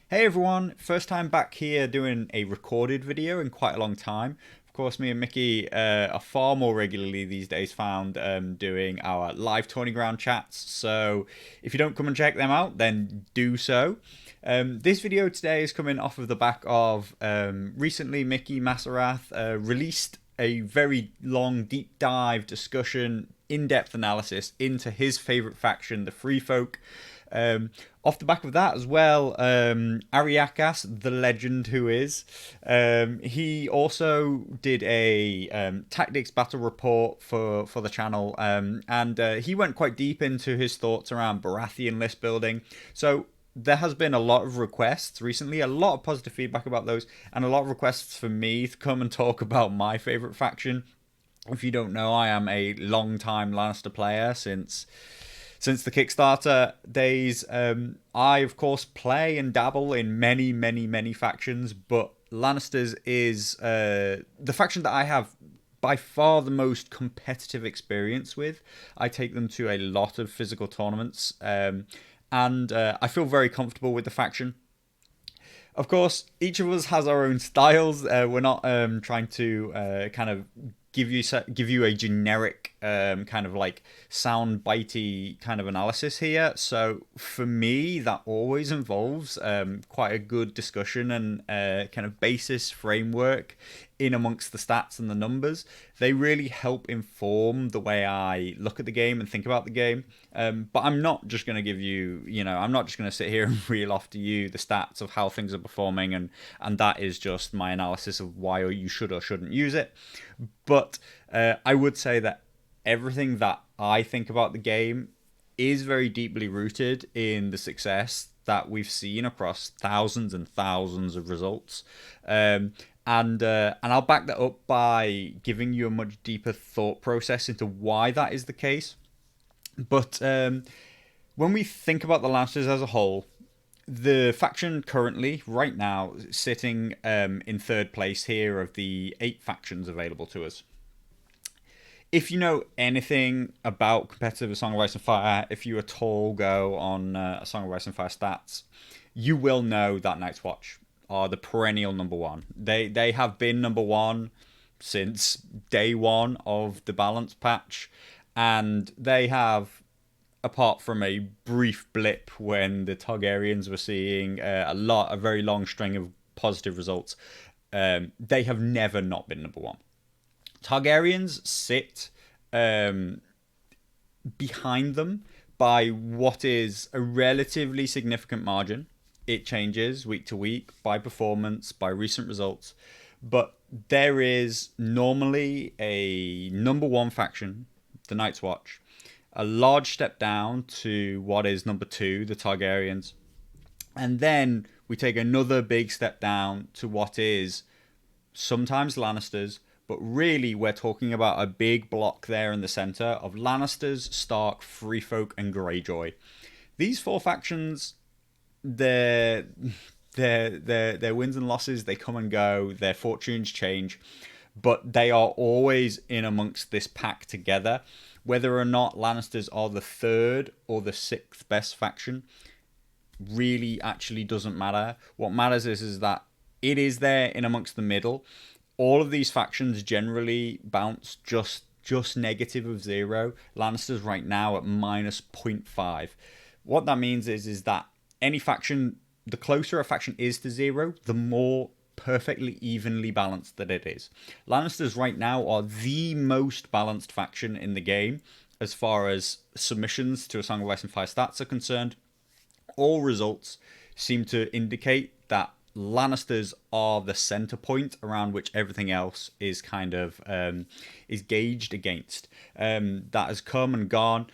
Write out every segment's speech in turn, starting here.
Hey everyone, first time back here doing a recorded video in quite a long time. Of course, me and Mickey are far more regularly these days found doing our live tourney ground chats. So if you don't come and check them out, then do so. This video today is coming off of the back of recently Mickey Maserath released a very long deep dive discussion, in-depth analysis into his favourite faction, the Free Folk. Off the back of that as well, Ariakas, the legend who is, he also did a tactics battle report for the channel, and he went quite deep into his thoughts around Baratheon list building. So there has been a lot of requests recently, a lot of positive feedback about those, and a lot of requests for me to come and talk about my favourite faction. If you don't know, I am a long-time Lannister player since the Kickstarter days. I, of course, play and dabble in many, many, many factions, but Lannisters is the faction that I have by far the most competitive experience with. I take them to a lot of physical tournaments, and I feel very comfortable with the faction. Of course, each of us has our own styles. We're not trying to kind of give you a generic kind of like sound bitey kind of analysis here. So for me, that always involves quite a good discussion and kind of basis framework in amongst the stats and the numbers. They really help inform the way I look at the game and think about the game. But I'm not just going to give you, I'm not just going to sit here and reel off to you the stats of how things are performing, and that is just my analysis of why you should or shouldn't use it. But I would say that everything that I think about the game is very deeply rooted in the success that we've seen across thousands and thousands of results. And I'll back that up by giving you a much deeper thought process into why that is the case. But when we think about the Lannisters as a whole, the faction currently, right now, sitting in third place here of the 8 factions available to us. If you know anything about competitive A Song of Ice and Fire, if you at all go on A Song of Ice and Fire stats, you will know that Night's Watch are the perennial number one. They have been number one since day one of the balance patch, and they have, apart from a brief blip when the Targaryens were seeing a very long string of positive results, they have never not been number one. Targaryens sit behind them by what is a relatively significant margin. It changes week to week by performance, by recent results, but there is normally a number one faction, the Night's Watch, a large step down to what is number 2, the Targaryens, and then we take another big step down to what is sometimes Lannisters, but really we're talking about a big block there in the center of Lannisters, Stark, Free Folk, and Greyjoy. These 4 factions, their wins and losses, they come and go, their fortunes change, but they are always in amongst this pack together. Whether or not Lannisters are the 3rd or the 6th best faction really actually doesn't matter. What matters is that it is there in amongst the middle. All of these factions generally bounce just negative of 0. Lannisters right now at minus 0.5. What that means is that any faction, the closer a faction is to 0, the more perfectly evenly balanced that it is. Lannisters right now are the most balanced faction in the game as far as submissions to A Song of Ice and Fire stats are concerned. All results seem to indicate that Lannisters are the center point around which everything else is kind of is gauged against. That has come and gone.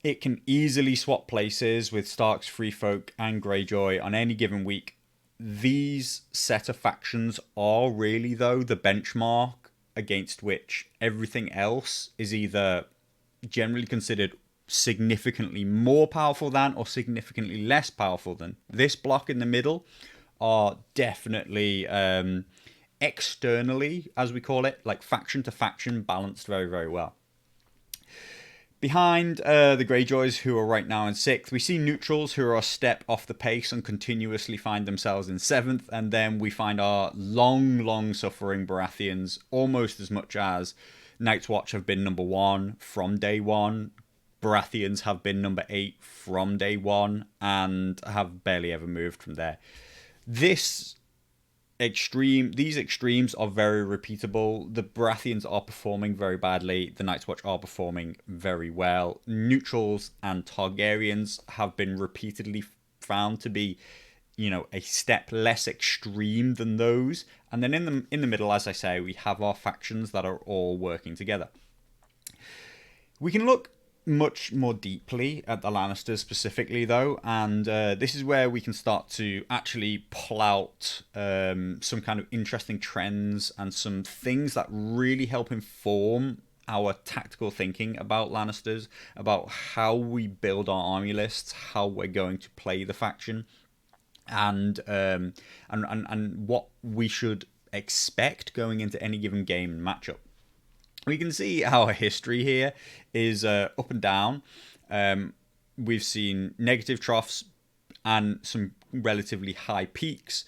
It can easily swap places with Stark's Free Folk and Greyjoy on any given week. These set of factions are really, though, the benchmark against which everything else is either generally considered significantly more powerful than or significantly less powerful than. This block in the middle are definitely externally, as we call it, like faction to faction, balanced very, very well. Behind the Greyjoys, who are right now in 6th, we see neutrals who are a step off the pace and continuously find themselves in 7th. And then we find our long suffering Baratheons almost as much as Night's Watch have been number 1 from day 1. Baratheons have been number 8 from day 1 and have barely ever moved from there. These extremes are very repeatable. The Baratheons are performing very badly. The Night's Watch are performing very well. Neutrals and Targaryens have been repeatedly found to be, a step less extreme than those. And then in the middle, as I say, we have our factions that are all working together. We can look much more deeply at the Lannisters specifically, though, and this is where we can start to actually pull out some kind of interesting trends and some things that really help inform our tactical thinking about Lannisters, about how we build our army lists, how we're going to play the faction, and what we should expect going into any given game and matchup. We can see our history here is up and down. We've seen negative troughs and some relatively high peaks.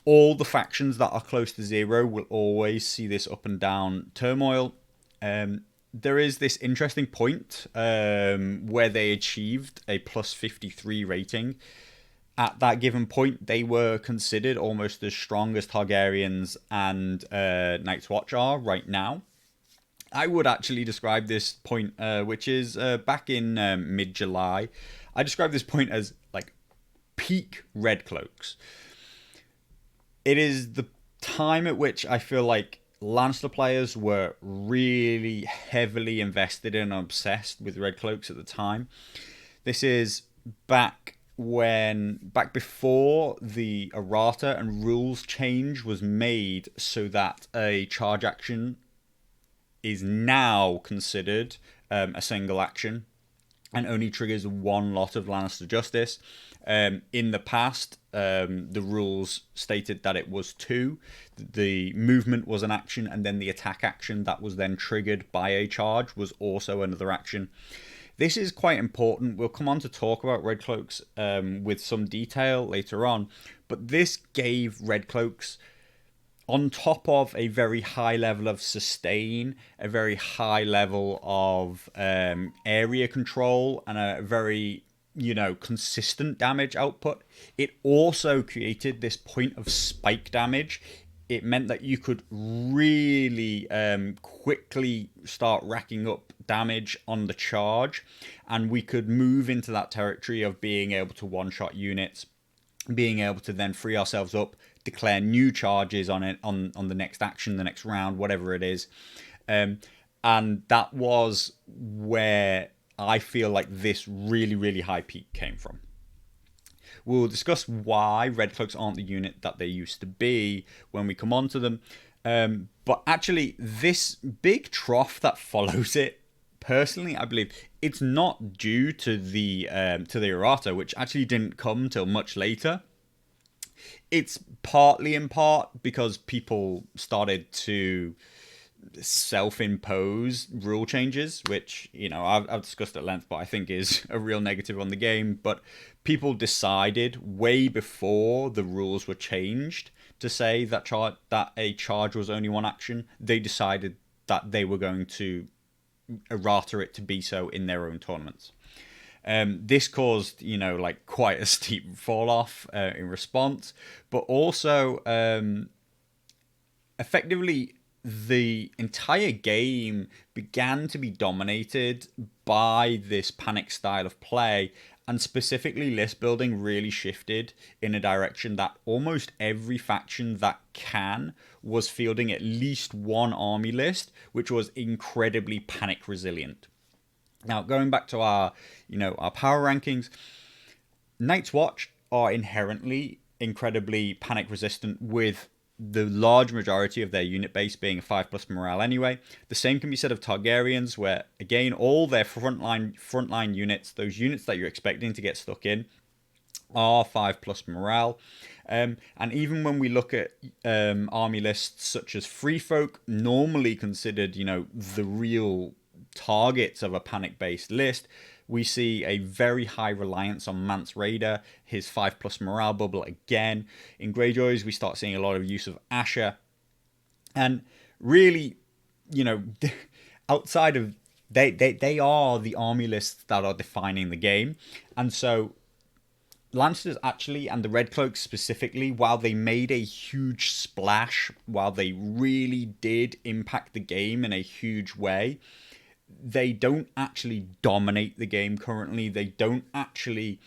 All the factions that are close to 0 will always see this up and down turmoil. There is this interesting point where they achieved a plus 53 rating. At that given point, they were considered almost as strong as Targaryens and Night's Watch are right now. I would actually describe this point, which is back in mid-July. I describe this point as like peak Red Cloaks. It is the time at which I feel like Lannister players were really heavily invested and obsessed with Red Cloaks at the time. This is back before the errata and rules change was made so that a charge action is now considered a single action and only triggers one lot of Lannister justice. In the past, the rules stated that it was 2. The movement was an action, and then the attack action that was then triggered by a charge was also another action. This is quite important. We'll come on to talk about Red Cloaks with some detail later on, but this gave Red Cloaks, on top of a very high level of sustain, a very high level of area control, and a very, consistent damage output, it also created this point of spike damage. It meant that you could really quickly start racking up damage on the charge, and we could move into that territory of being able to one-shot units, being able to then free ourselves up, declare new charges on it on the next action, the next round, whatever it is. And that was where I feel like this really high peak came from. We'll discuss why Red Cloaks aren't the unit that they used to be when we come on to them. But actually, this big trough that follows it, personally, I believe it's not due to the errata, which actually didn't come till much later. It's partly in part because people started to self-impose rule changes, which, I've discussed at length, but I think is a real negative on the game. But people decided way before the rules were changed to say that a charge was only one action. They decided that they were going to errata it to be so in their own tournaments. This caused, quite a steep fall off in response, but also effectively the entire game began to be dominated by this panic style of play, and specifically list building really shifted in a direction that almost every faction that was fielding at least one army list, which was incredibly panic resilient. Now, going back to our power rankings, Night's Watch are inherently incredibly panic resistant, with the large majority of their unit base being a 5+ morale anyway. The same can be said of Targaryens, where, again, all their frontline units, those units that you're expecting to get stuck in, are 5+ morale. And even when we look at army lists such as Free Folk, normally considered, the real targets of a panic-based list, we see a very high reliance on Mance Raider, his 5+ morale bubble again. In Greyjoys, we start seeing a lot of use of Asher. And really, outside of... They are the army lists that are defining the game. And so Lannisters actually, and the Red Cloaks specifically, while they made a huge splash, while they really did impact the game in a huge way, they don't actually dominate the game currently. They don't actually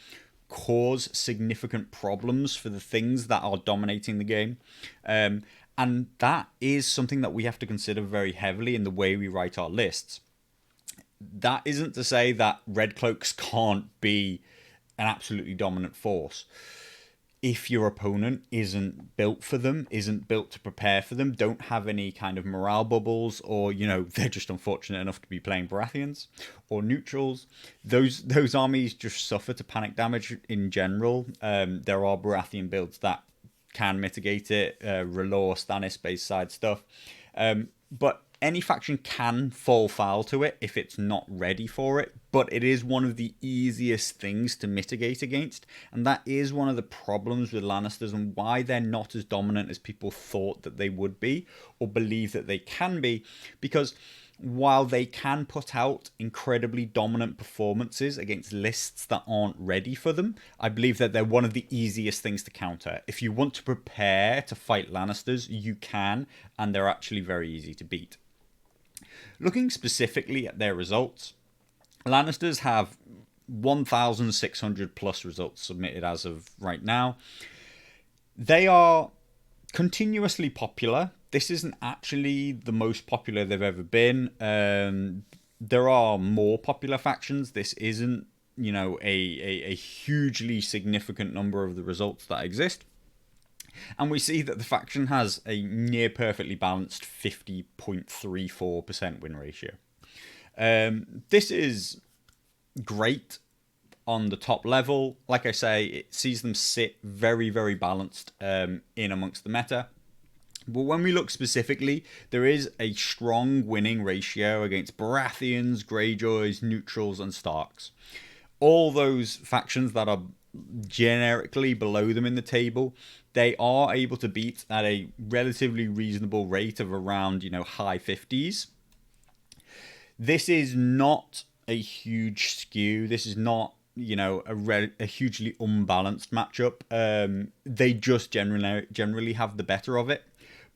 cause significant problems for the things that are dominating the game. And that is something that we have to consider very heavily in the way we write our lists. That isn't to say that Red Cloaks can't be an absolutely dominant force. If your opponent isn't built for them, isn't built to prepare for them, don't have any kind of morale bubbles, or they're just unfortunate enough to be playing Baratheons or neutrals, those armies just suffer to panic damage in general. There are Baratheon builds that can mitigate it, R'hllor, Stannis based side stuff, but any faction can fall foul to it if it's not ready for it, but it is one of the easiest things to mitigate against, and that is one of the problems with Lannisters and why they're not as dominant as people thought that they would be or believe that they can be, because while they can put out incredibly dominant performances against lists that aren't ready for them, I believe that they're one of the easiest things to counter. If you want to prepare to fight Lannisters, you can, and they're actually very easy to beat. Looking specifically at their results, Lannisters have 1,600 plus results submitted as of right now. They are continuously popular. This isn't actually the most popular they've ever been. There are more popular factions. This isn't, a hugely significant number of the results that exist. And we see that the faction has a near perfectly balanced 50.34% win ratio. This is great on the top level. Like I say, it sees them sit very, very balanced in amongst the meta. But when we look specifically, there is a strong winning ratio against Baratheons, Greyjoys, Neutrals, and Starks. All those factions that are generically below them in the table, they are able to beat at a relatively reasonable rate of around, high 50s. This is not a huge skew. This is not, a hugely unbalanced matchup. They just generally have the better of it.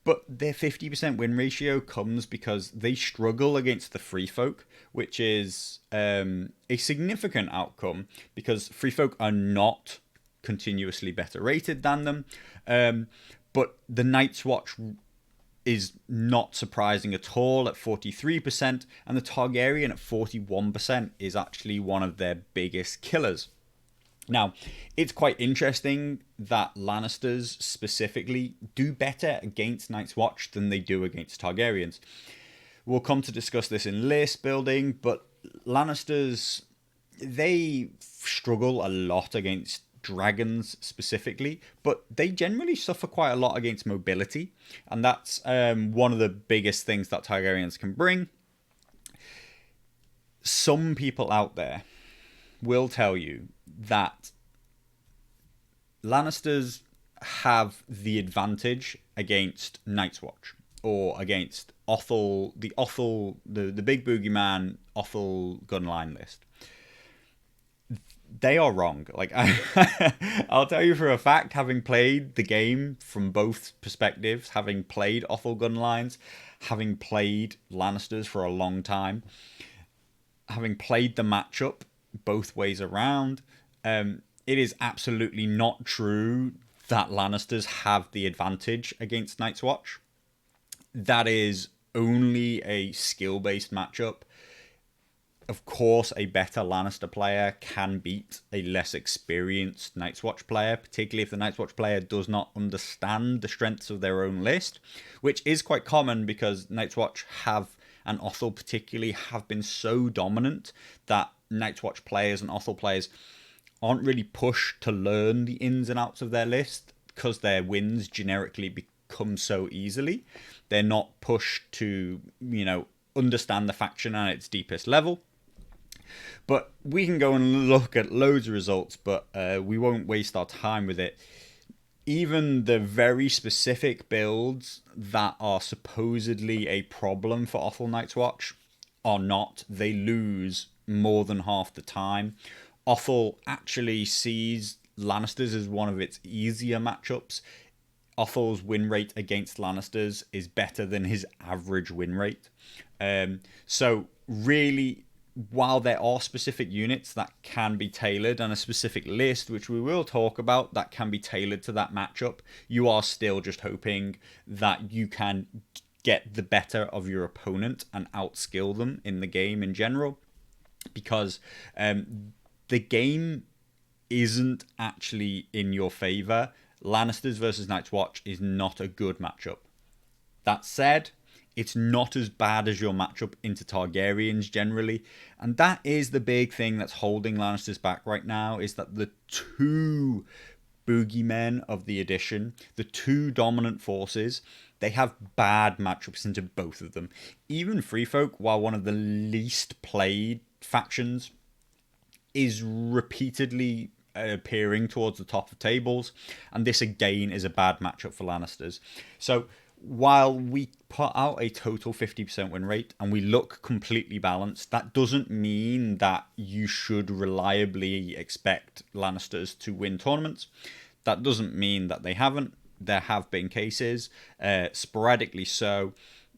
But their 50% win ratio comes because they struggle against the free folk, which is a significant outcome because free folk are not continuously better rated than them. But the Night's Watch is not surprising at all at 43%, and the Targaryen at 41% is actually one of their biggest killers. Now, it's quite interesting that Lannisters specifically do better against Night's Watch than they do against Targaryens. We'll come to discuss this in list building, but Lannisters, they struggle a lot against dragons specifically, but they generally suffer quite a lot against mobility, and that's one of the biggest things that Targaryens can bring. Some people out there will tell you that Lannisters have the advantage against Night's Watch or against Othel, the big boogeyman Othel gunline list. They are wrong. I'll tell you for a fact, having played the game from both perspectives, having played Othel gunlines, having played Lannisters for a long time, having played the matchup both ways around, it is absolutely not true that Lannisters have the advantage against Night's Watch. That is only a skill-based matchup. Of course, a better Lannister player can beat a less experienced Night's Watch player, particularly if the Night's Watch player does not understand the strengths of their own list, which is quite common because Night's Watch and Othel particularly have been so dominant that Night's Watch players and Othel players aren't really pushed to learn the ins and outs of their list because their wins generically become so easily. They're not pushed to, understand the faction at its deepest level. But we can go and look at loads of results, but we won't waste our time with it. Even the very specific builds that are supposedly a problem for Awful Night's Watch are not. They lose more than half the time. Awful actually sees Lannisters as one of its easier matchups. Awful's win rate against Lannisters is better than his average win rate. So really, while there are specific units that can be tailored and a specific list, which we will talk about, that can be tailored to that matchup, you are still just hoping that you can get the better of your opponent and outskill them in the game in general, because the game isn't actually in your favor. Lannisters versus Night's Watch is not a good matchup. That said, it's not as bad as your matchup into Targaryens generally. And that is the big thing that's holding Lannisters back right now, is that the two boogeymen of the edition, the two dominant forces, they have bad matchups into both of them. Even Free Folk, while one of the least played factions, is repeatedly appearing towards the top of tables. And this again is a bad matchup for Lannisters. So while we put out a total 50% win rate and we look completely balanced, that doesn't mean that you should reliably expect Lannisters to win tournaments. That doesn't mean that they haven't. There have been cases, sporadically so,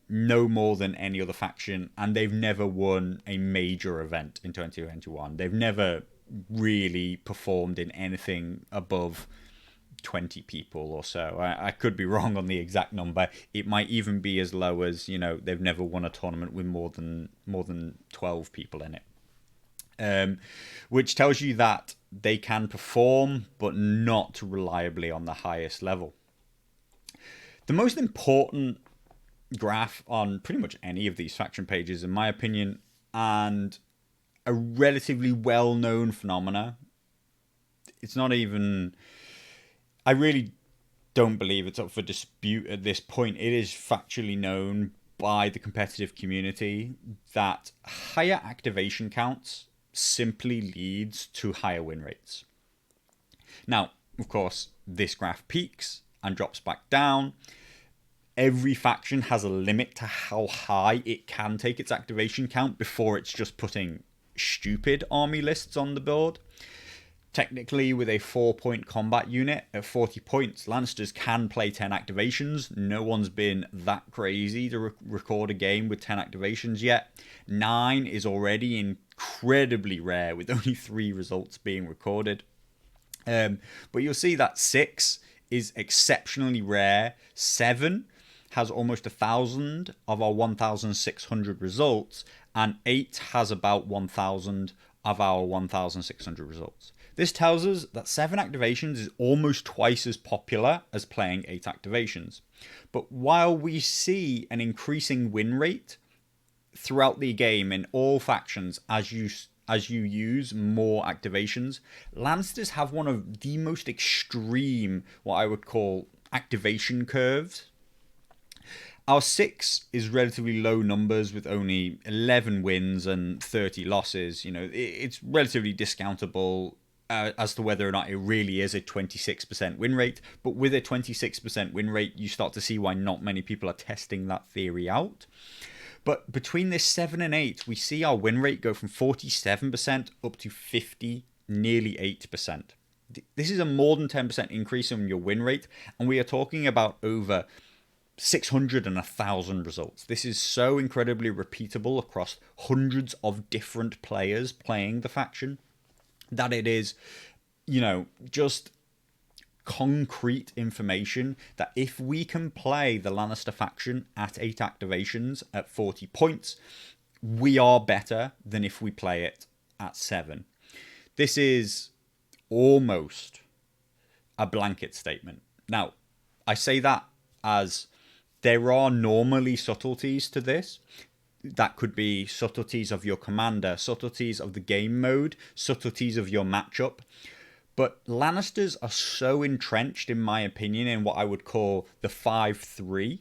no more than any other faction, and they've never won a major event in 2021. They've never really performed in anything above 20 people or so. I could be wrong on the exact number. It might even be as low as, they've never won a tournament with more than 12 people in it. Which tells you that they can perform, but not reliably on the highest level. The most important graph on pretty much any of these faction pages, in my opinion, and a relatively well-known phenomena, it's not even... I really don't believe it's up for dispute at this point. It is factually known by the competitive community that higher activation counts simply leads to higher win rates. Now, of course, this graph peaks and drops back down. Every faction has a limit to how high it can take its activation count before it's just putting stupid army lists on the board. Technically, with a 4-point combat unit at 40 points, Lannisters can play 10 activations. No one's been that crazy to record a game with 10 activations yet. 9 is already incredibly rare, with only 3 results being recorded. But you'll see that 6 is exceptionally rare. 7 has almost 1,000 of our 1,600 results, and 8 has about 1,000 of our 1,600 results. This tells us that 7 activations is almost twice as popular as playing 8 activations. But while we see an increasing win rate throughout the game in all factions as you use more activations, Lannisters have one of the most extreme, what I would call, activation curves. Our 6 is relatively low numbers with only 11 wins and 30 losses. It's relatively discountable as to whether or not it really is a 26% win rate. But with a 26% win rate, you start to see why not many people are testing that theory out. But between this 7 and 8, we see our win rate go from 47% up to 50%, nearly 8%. This is a more than 10% increase in your win rate, and we are talking about over 600 and 1,000 results. This is so incredibly repeatable across hundreds of different players playing the faction that it is, just concrete information that if we can play the Lannister faction at 8 activations at 40 points, we are better than if we play it at 7. This is almost a blanket statement. Now, I say that as there are normally subtleties to this. That could be subtleties of your commander, subtleties of the game mode, subtleties of your matchup. But Lannisters are so entrenched, in my opinion, in what I would call the 5-3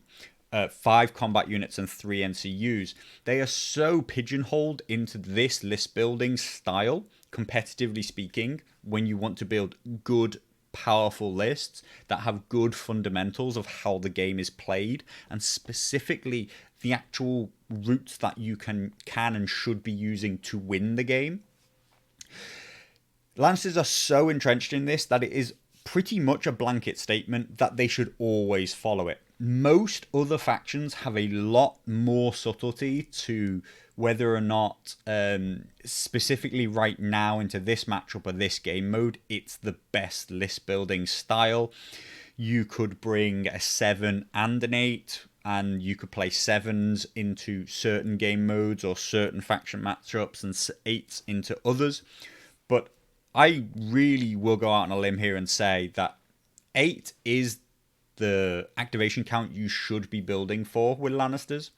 5 combat units and 3 NCUs. They are so pigeonholed into this list building style, competitively speaking, when you want to build good, powerful lists that have good fundamentals of how the game is played, and specifically the actual routes that you can and should be using to win the game. Lannisters are so entrenched in this that it is pretty much a blanket statement that they should always follow it. Most other factions have a lot more subtlety to whether or not, specifically right now into this matchup or this game mode, it's the best list building style. You could bring a 7 and an 8, and you could play 7s into certain game modes or certain faction matchups and 8s into others. But I really will go out on a limb here and say that 8 is the activation count you should be building for with Lannisters.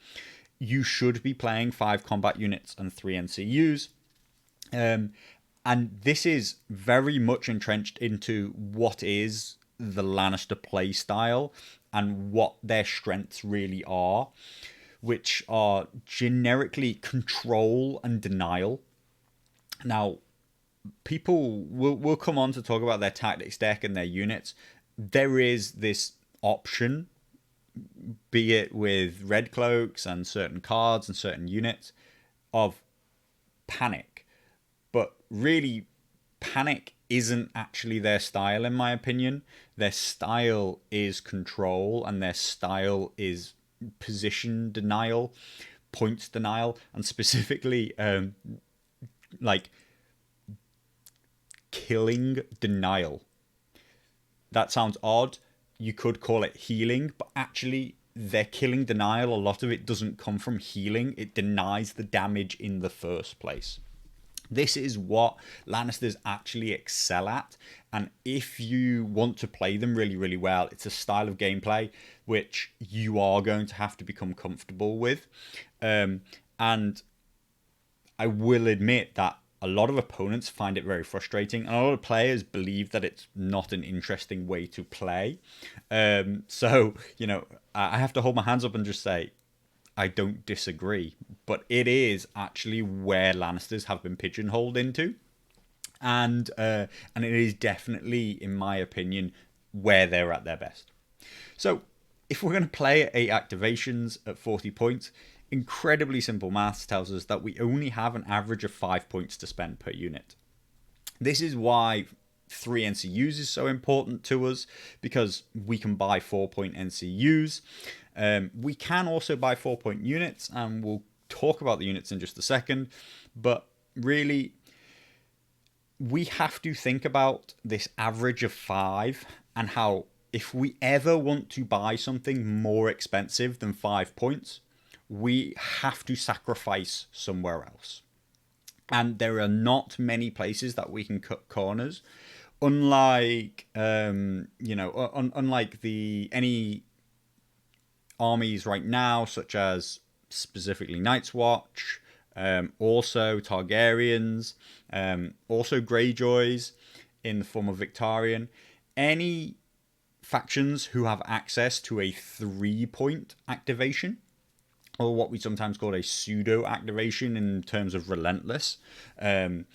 You should be playing 5 combat units and 3 NCUs. And this is very much entrenched into what is the Lannister play style and what their strengths really are, which are generically control and denial. Now, people will come on to talk about their tactics deck and their units. There is this option, be it with red cloaks and certain cards and certain units, of panic. But really, panic isn't actually their style, in my opinion. Their style is control, and their style is position denial, points denial, and specifically like killing denial. That sounds odd. You could call it healing, but actually their killing denial, a lot of it doesn't come from healing. It denies the damage in the first place. This is what Lannisters actually excel at, and if you want to play them really, really well, it's a style of gameplay which you are going to have to become comfortable with. And I will admit that a lot of opponents find it very frustrating, and a lot of players believe that it's not an interesting way to play. So, you know, I have to hold my hands up and just say, I don't disagree, but it is actually where Lannisters have been pigeonholed into, and it is definitely, in my opinion, where they're at their best. So, if we're going to play at 8 activations at 40 points, incredibly simple maths tells us that we only have an average of 5 points to spend per unit. This is why 3 NCUs is so important to us, because we can buy 4-point NCUs. We can also buy 4-point units, and we'll talk about the units in just a second. But really, we have to think about this average of 5 and how if we ever want to buy something more expensive than 5 points, we have to sacrifice somewhere else. And there are not many places that we can cut corners. Unlike, unlike any armies right now, such as specifically Night's Watch, also Targaryens, also Greyjoys in the form of Victarion, any factions who have access to a 3-point activation, or what we sometimes call a pseudo activation in terms of relentless, an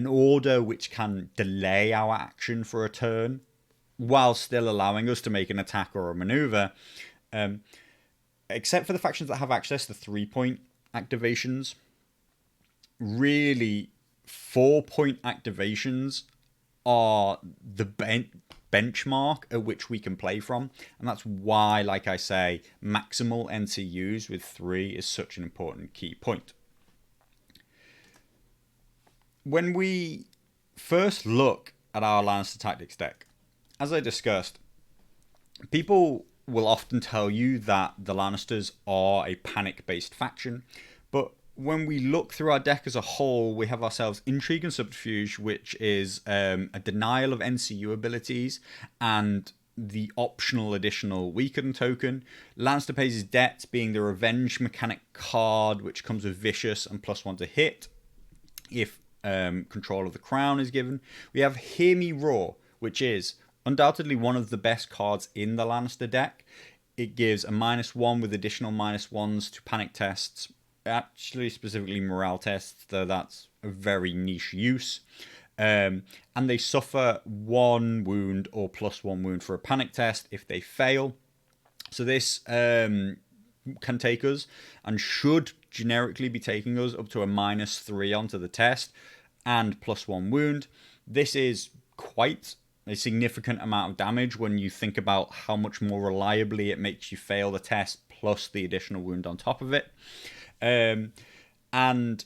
order which can delay our action for a turn while still allowing us to make an attack or a maneuver. Except for the factions that have access to 3-point activations, really 4-point activations are the benchmark at which we can play from, and that's why, like I say, maximal NCUs with 3 is such an important key point. When we first look at our Lannister Tactics deck, as I discussed, people will often tell you that the Lannisters are a panic-based faction, but when we look through our deck as a whole, we have ourselves Intrigue and Subterfuge, which is a denial of NCU abilities and the optional additional weaken token. Lannister Pays His Debt being the revenge mechanic card, which comes with Vicious and +1 to hit if control of the crown is given. We have Hear Me Roar, which is undoubtedly one of the best cards in the Lannister deck. It gives a -1 with additional -1s to panic tests, actually specifically morale tests, though that's a very niche use. And they suffer 1 wound or +1 wound for a panic test if they fail. So this can take us, and should generically be taking us, up to a -3 onto the test and +1 wound. This is quite a significant amount of damage when you think about how much more reliably it makes you fail the test, plus the additional wound on top of it. And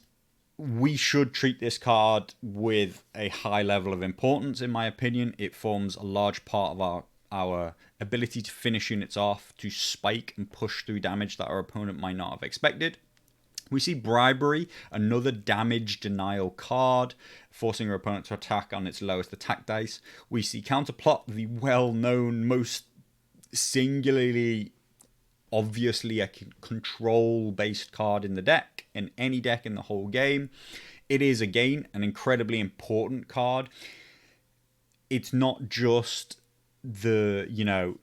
we should treat this card with a high level of importance, in my opinion. It forms a large part of our ability to finish units off, to spike and push through damage that our opponent might not have expected. We see Bribery, another damage denial card, forcing your opponent to attack on its lowest attack dice. We see Counterplot, the well-known, most singularly, obviously a control-based card in the deck, in any deck in the whole game. It is, again, an incredibly important card. It's not just the,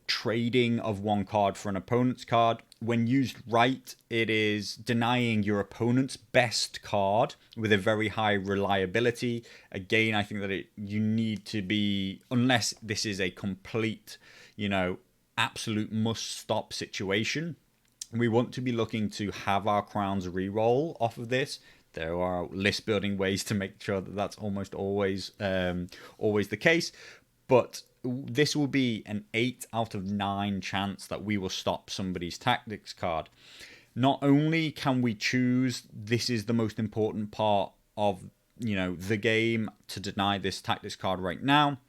trading of one card for an opponent's card. When used right, it is denying your opponent's best card with a very high reliability. Again, I think that you need to be, unless this is a complete, absolute must-stop situation, we want to be looking to have our crowns reroll off of this. There are list building ways to make sure that that's almost always the case, but this will be an 8 out of 9 chance that we will stop somebody's tactics card. Not only can we choose, this is the most important part of the game, to deny this tactics card right now,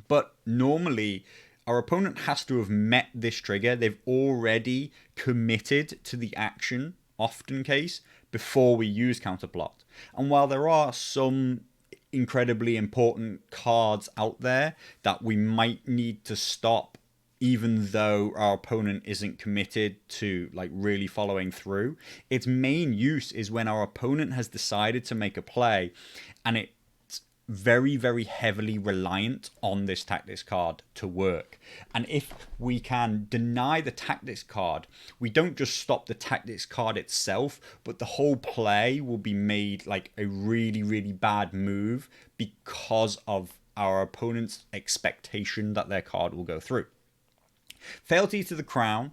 but normally our opponent has to have met this trigger. They've already committed to the action, often case, before we use Counterplot. And while there are some incredibly important cards out there that we might need to stop, even though our opponent isn't committed to really following through, its main use is when our opponent has decided to make a play, and it's very, very heavily reliant on this tactics card to work. And if we can deny the tactics card, we don't just stop the tactics card itself, but the whole play will be made a really, really bad move because of our opponent's expectation that their card will go through. Fealty to the Crown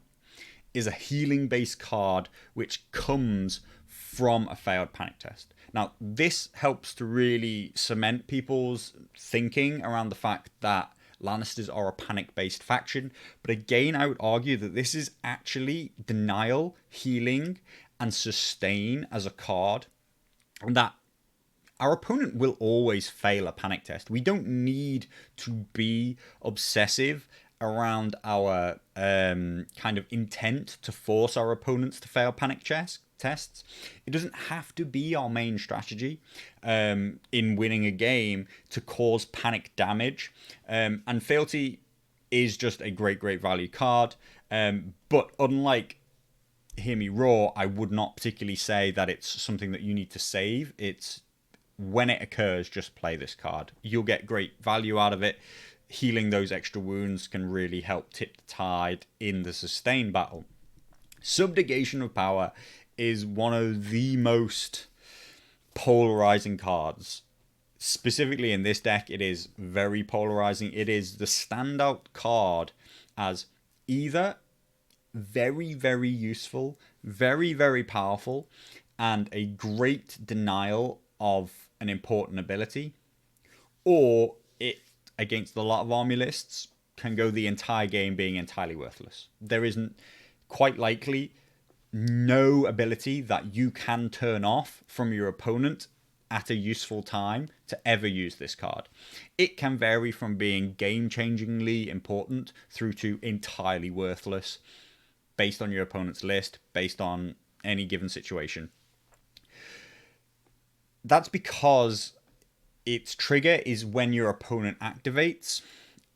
is a healing based card which comes from a failed panic test. Now, this helps to really cement people's thinking around the fact that Lannisters are a panic-based faction. But again, I would argue that this is actually denial, healing, and sustain as a card. And that our opponent will always fail a panic test. We don't need to be obsessive around our kind of intent to force our opponents to fail panic tests. It doesn't have to be our main strategy in winning a game to cause panic damage. And Fealty is just a great, great value card. But unlike Hear Me Roar, I would not particularly say that it's something that you need to save. It's when it occurs, just play this card. You'll get great value out of it. Healing those extra wounds can really help tip the tide in the sustain battle. Subjugation of Power is one of the most polarizing cards. Specifically in this deck, it is very polarizing. It is the standout card as either very, very useful, very, very powerful, and a great denial of an important ability, or it, against a lot of army lists, can go the entire game being entirely worthless. There isn't, quite likely, no ability that you can turn off from your opponent at a useful time to ever use this card. It can vary from being game-changingly important through to entirely worthless, based on your opponent's list, based on any given situation. That's because its trigger is when your opponent activates,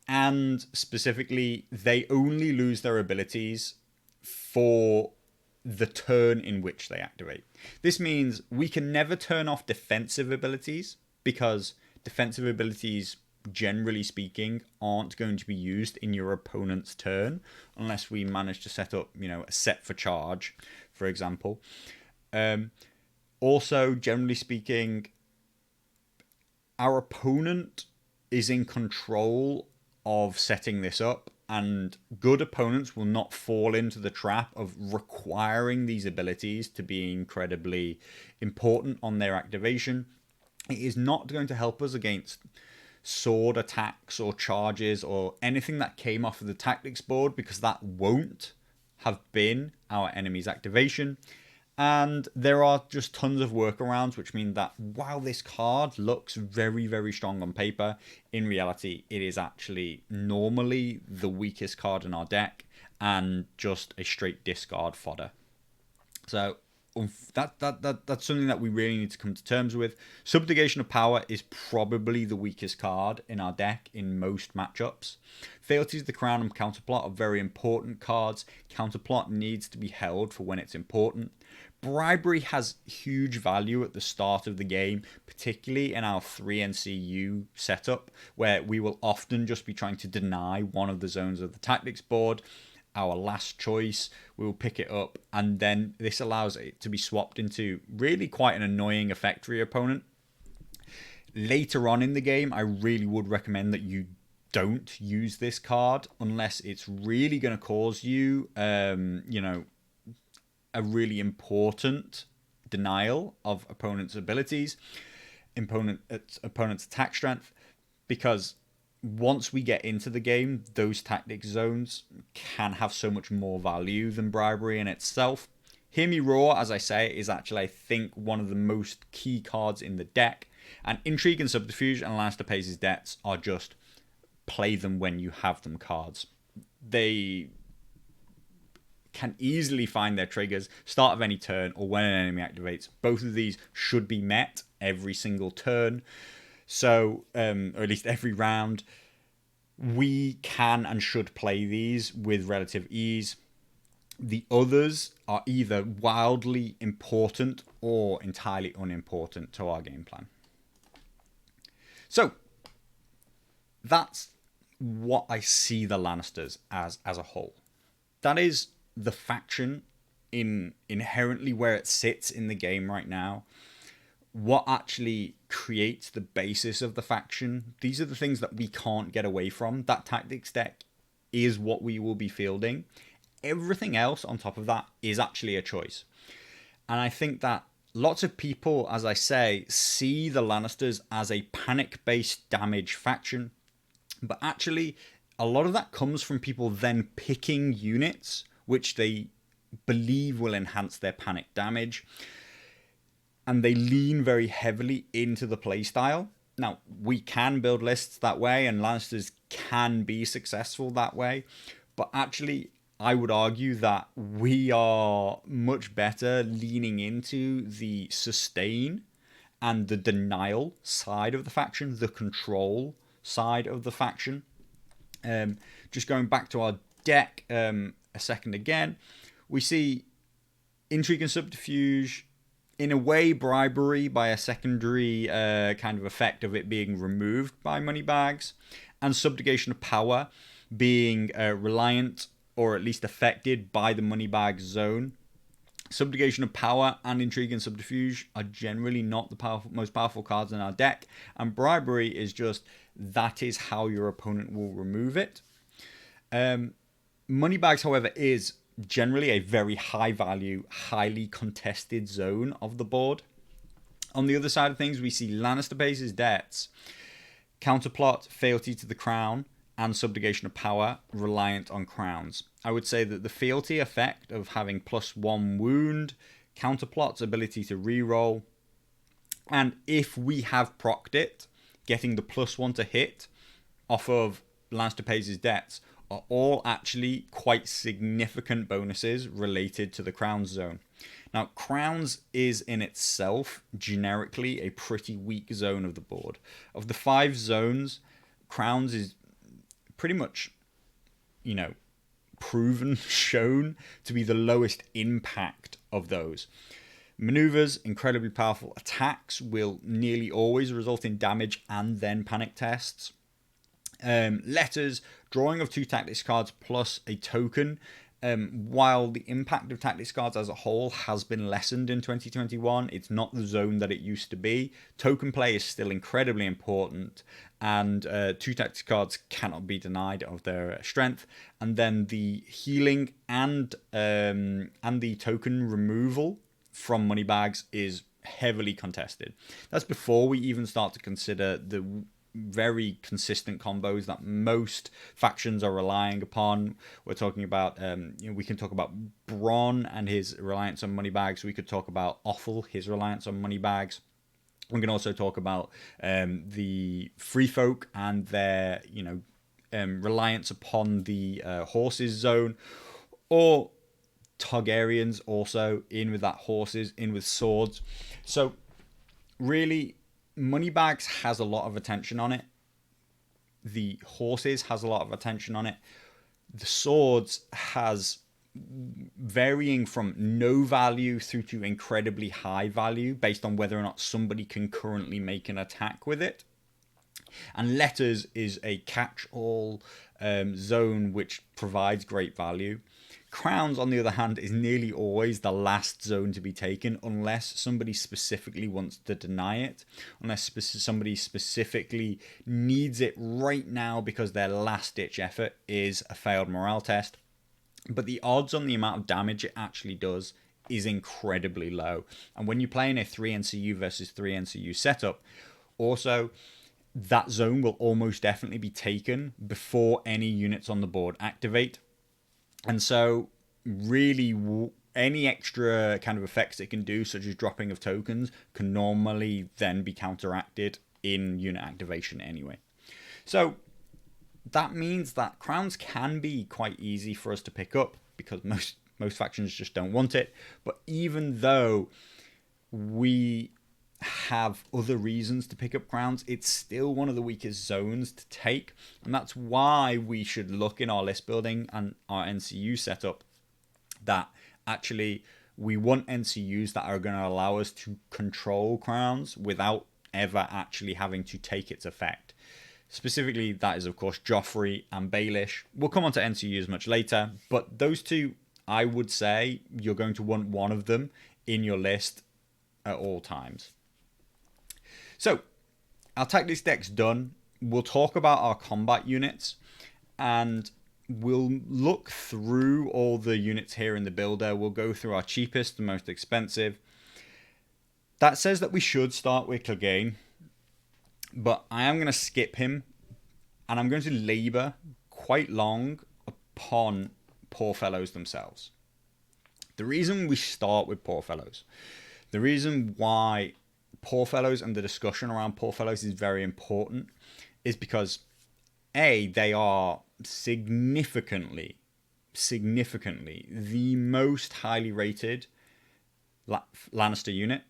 and specifically, they only lose their abilities for the turn in which they activate. This means we can never turn off defensive abilities, because defensive abilities generally speaking, aren't going to be used in your opponent's turn unless we manage to set up, a set for charge, for example. Also, generally speaking, our opponent is in control of setting this up, and good opponents will not fall into the trap of requiring these abilities to be incredibly important on their activation. It is not going to help us against sword attacks or charges or anything that came off of the tactics board, because that won't have been our enemy's activation. And there are just tons of workarounds, which mean that while this card looks very, very strong on paper, in reality, it is actually normally the weakest card in our deck and just a straight discard fodder. So that's something that we really need to come to terms with. Subjugation of Power is probably the weakest card in our deck in most matchups. Fealties of the Crown and Counterplot are very important cards. Counterplot needs to be held for when it's important. Bribery has huge value at the start of the game, particularly in our 3 NCU setup, where we will often just be trying to deny one of the zones of the tactics board. Our last choice, we will pick it up, and then this allows it to be swapped into really quite an annoying effect for your opponent. Later on in the game, I really would recommend that you don't use this card unless it's really going to cause you, a really important denial of opponent's abilities, opponent's attack strength, because once we get into the game, those tactic zones can have so much more value than bribery in itself. Hear Me Roar, as I say, is actually, I think, one of the most key cards in the deck. And Intrigue and Subterfuge and Lannister Pays His Debts are just play them when you have them cards. They can easily find their triggers, start of any turn, or when an enemy activates. Both of these should be met every single turn. So, or at least every round, we can and should play these with relative ease. The others are either wildly important or entirely unimportant to our game plan. So, that's what I see the Lannisters as a whole. That is the faction inherently where it sits in the game right now. What actually creates the basis of the faction. These are the things that we can't get away from. That tactics deck is what we will be fielding. Everything else on top of that is actually a choice. And I think that lots of people, as I say, see the Lannisters as a panic-based damage faction. But actually, a lot of that comes from people then picking units which they believe will enhance their panic damage. And they lean very heavily into the playstyle. Now, we can build lists that way, and Lannisters can be successful that way. But actually, I would argue that we are much better leaning into the sustain and the denial side of the faction, the control side of the faction. Just going back to our deck a second again, we see Intrigue and Subterfuge, in a way, bribery by a secondary kind of effect of it being removed by Moneybags, and Subjugation of Power being reliant or at least affected by the Moneybags zone. Subjugation of Power and Intrigue and Subterfuge are generally not the most powerful cards in our deck, and bribery is just, that is how your opponent will remove it. Moneybags, however, is generally a very high value, highly contested zone of the board. On the other side of things, we see Lannister Pays His Debts, Counterplot, Fealty to the Crown, and Subjugation of Power reliant on crowns. I would say that the fealty effect of having +1 wound, Counterplot's ability to reroll, and if we have procced it, getting the +1 to hit off of Lannister Pays His Debts are all actually quite significant bonuses related to the Crowns zone. Now, Crowns is in itself generically a pretty weak zone of the board. Of the 5 zones, Crowns is pretty much, proven, shown to be the lowest impact of those. Maneuvers, incredibly powerful attacks, will nearly always result in damage and then panic tests. Letters, drawing of 2 tactics cards plus a token. While the impact of tactics cards as a whole has been lessened in 2021, it's not the zone that it used to be. Token play is still incredibly important, and 2 tactics cards cannot be denied of their strength. And then the healing and the token removal from money bags is heavily contested. That's before we even start to consider the very consistent combos that most factions are relying upon. We're talking about, we can talk about Bronn and his reliance on money bags. We could talk about Offal, his reliance on money bags. We can also talk about the free folk and their, reliance upon the horses zone, or Targaryens also in with that horses, in with swords. So really, Moneybags has a lot of attention on it. The horses has a lot of attention on it. The swords has varying from no value through to incredibly high value based on whether or not somebody can currently make an attack with it. And letters is a catch-all zone which provides great value. Crowns, on the other hand, is nearly always the last zone to be taken unless somebody specifically wants to deny it, unless somebody specifically needs it right now because their last-ditch effort is a failed morale test. But the odds on the amount of damage it actually does is incredibly low. And when you play in a 3 NCU versus 3 NCU setup, also, that zone will almost definitely be taken before any units on the board activate. And so, really, any extra kind of effects it can do, such as dropping of tokens, can normally then be counteracted in unit activation anyway. So, that means that crowns can be quite easy for us to pick up, because most factions just don't want it. But even though we have other reasons to pick up crowns, it's still one of the weakest zones to take, and that's why we should look in our list building and our NCU setup that actually we want NCUs that are going to allow us to control crowns without ever actually having to take its effect. Specifically, that is of course Joffrey and Baelish. We'll come on to NCUs much later, but those two, I would say you're going to want one of them in your list at all times. So, our tactics deck's done. We'll talk about our combat units, and we'll look through all the units here in the builder. We'll go through our cheapest, the most expensive. That says that we should start with Clegane, but I am going to skip him, and I'm going to labour quite long upon Poor Fellows themselves. The reason we start with Poor Fellows, the reason why Poor Fellows and the discussion around Poor Fellows is very important, is because A, they are significantly the most highly rated Lannister unit,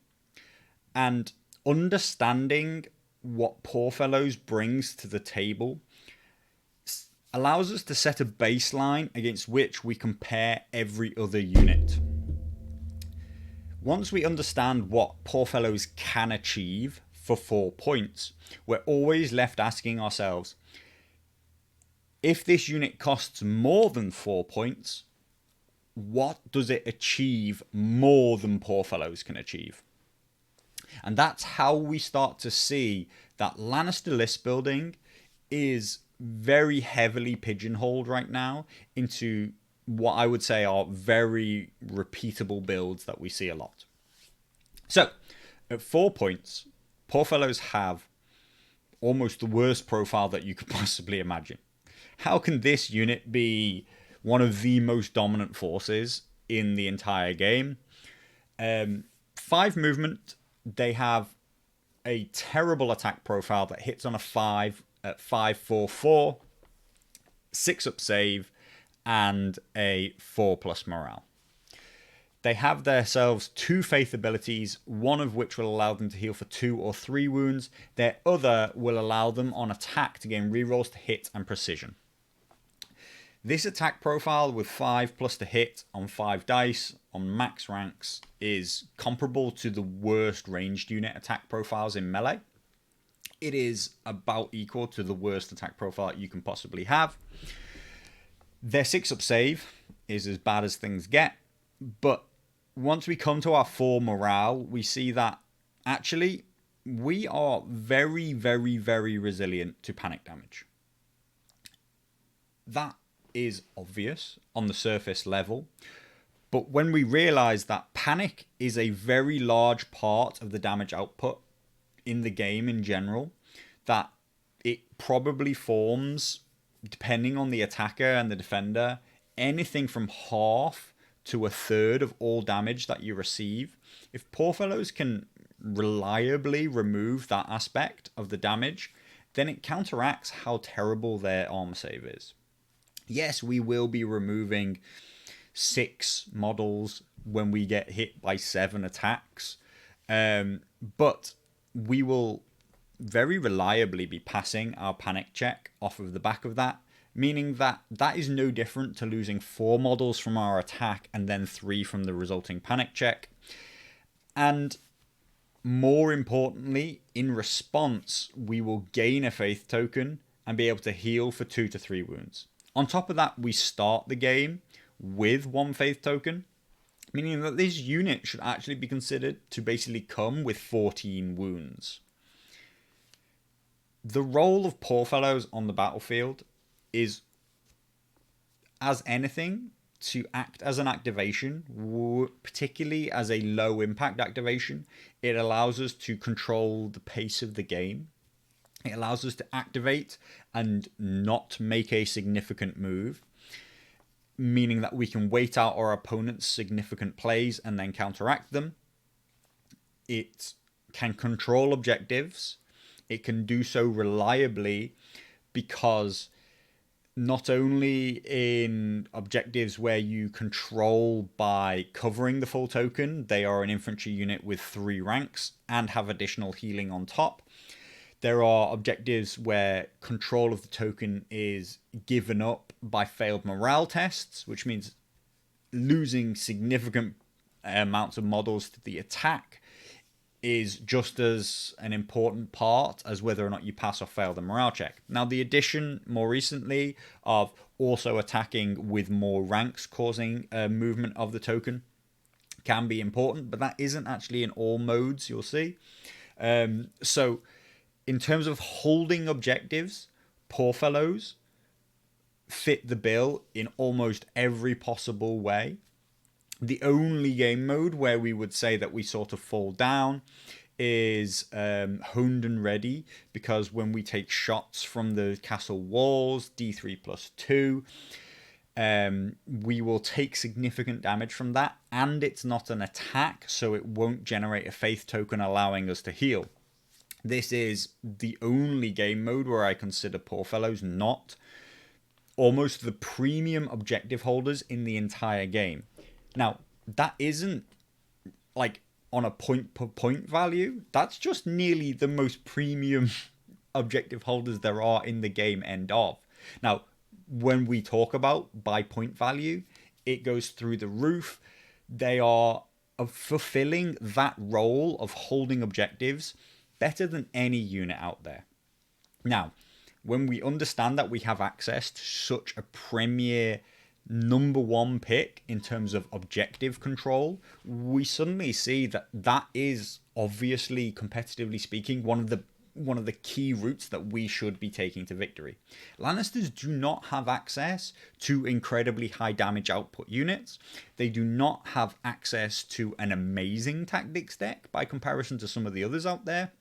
and understanding what Poor Fellows brings to the table allows us to set a baseline against which we compare every other unit. Once we understand what Poor Fellows can achieve for 4 points, we're always left asking ourselves, if this unit costs more than 4 points, what does it achieve more than Poor Fellows can achieve? And that's how we start to see that Lannister list building is very heavily pigeonholed right now into what I would say are very repeatable builds that we see a lot. So, at 4 points, Poor Fellows have almost the worst profile that you could possibly imagine. How can this unit be one of the most dominant forces in the entire game? 5 movement, they have a terrible attack profile that hits on a 5 at 5/4/4, 6 up save, and a 4+ morale. They have themselves 2 faith abilities, one of which will allow them to heal for 2 or 3 wounds. Their other will allow them on attack to gain rerolls to hit and precision. This attack profile with 5+ to hit on 5 dice on max ranks is comparable to the worst ranged unit attack profiles in melee. it is about equal to the worst attack profile you can possibly have. Their 6-up save is as bad as things get, but once we come to our 4 morale, we see that actually we are very, very, very resilient to panic damage. That is obvious on the surface level, but when we realize that panic is a very large part of the damage output in the game in general, that it probably forms, depending on the attacker and the defender, anything from half to a third of all damage that you receive. If Poorfellows can reliably remove that aspect of the damage, then it counteracts how terrible their armor save is. Yes, we will be removing 6 models when we get hit by 7 attacks, but we will very reliably be passing our panic check off of the back of that, meaning that that is no different to losing 4 models from our attack and then 3 from the resulting panic check. And more importantly, in response, we will gain a faith token and be able to heal for 2 to 3 wounds. On top of that, we start the game with 1 faith token, meaning that this unit should actually be considered to basically come with 14 wounds. The role of Poorfellows on the battlefield is, as anything, to act as an activation, particularly as a low impact activation. It allows us to control the pace of the game. It allows us to activate and not make a significant move, meaning that we can wait out our opponent's significant plays and then counteract them. It can control objectives. It can do so reliably because not only in objectives where you control by covering the full token, they are an infantry unit with 3 ranks and have additional healing on top. There are objectives where control of the token is given up by failed morale tests, which means losing significant amounts of models to the attack is just as an important part as whether or not you pass or fail the morale check. Now, the addition more recently of also attacking with more ranks causing a movement of the token can be important, but that isn't actually in all modes, you'll see. So in terms of holding objectives, Poorfellows fit the bill in almost every possible way. The only game mode where we would say that we sort of fall down is honed and ready, because when we take shots from the castle walls, D3+2, we will take significant damage from that, and it's not an attack, so it won't generate a faith token allowing us to heal. This is the only game mode where I consider Poorfellows not almost the premium objective holders in the entire game. Now, that isn't like on a point per point value. That's just nearly the most premium objective holders there are in the game, end of. Now, when we talk about by point value, it goes through the roof. They are fulfilling that role of holding objectives better than any unit out there. Now, when we understand that we have access to such a premier number 1 pick in terms of objective control, we suddenly see that that is obviously, competitively speaking, one of the key routes that we should be taking to victory. Lannisters do not have access to incredibly high damage output units. They do not have access to an amazing tactics deck by comparison to some of the others out there.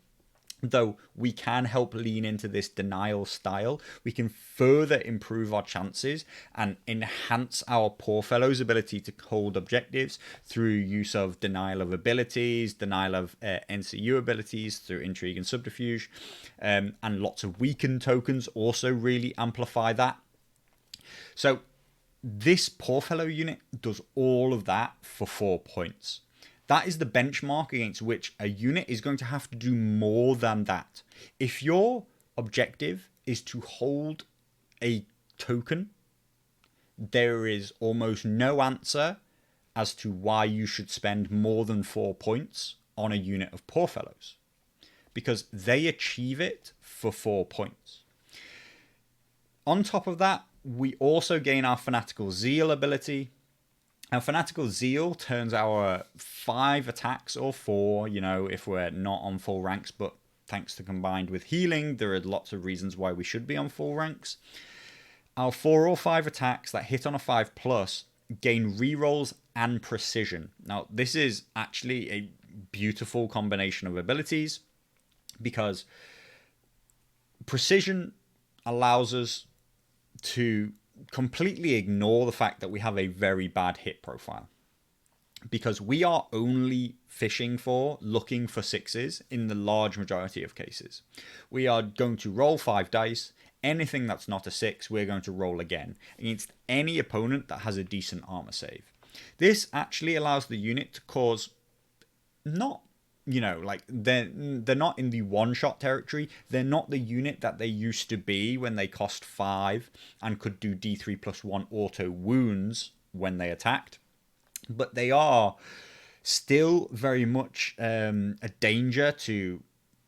Though we can help lean into this denial style, we can further improve our chances and enhance our Poorfellows' ability to hold objectives through use of denial of abilities, denial of NCU abilities through intrigue and subterfuge, and lots of weakened tokens also really amplify that. So this Poorfellow unit does all of that for 4 points. That is the benchmark against which a unit is going to have to do more than that. If your objective is to hold a token, there is almost no answer as to why you should spend more than 4 points on a unit of Poorfellows. because they achieve it for 4 points. On top of that, we also gain our Fanatical Zeal ability. Our Fanatical Zeal turns our 5 attacks, or 4, if we're not on full ranks, but thanks to combined with healing, there are lots of reasons why we should be on full ranks. Our 4 or 5 attacks that hit on a 5+ gain rerolls and precision. Now, this is actually a beautiful combination of abilities, because precision allows us to completely ignore the fact that we have a very bad hit profile, because we are only looking for 6s in the large majority of cases. We are going to roll 5 dice. Anything that's not a 6, we're going to roll again against any opponent that has a decent armor save. This actually allows the unit to cause not, they're not in the one-shot territory. They're not the unit that they used to be when they cost 5 and could do D3+1 auto wounds when they attacked. But they are still very much a danger to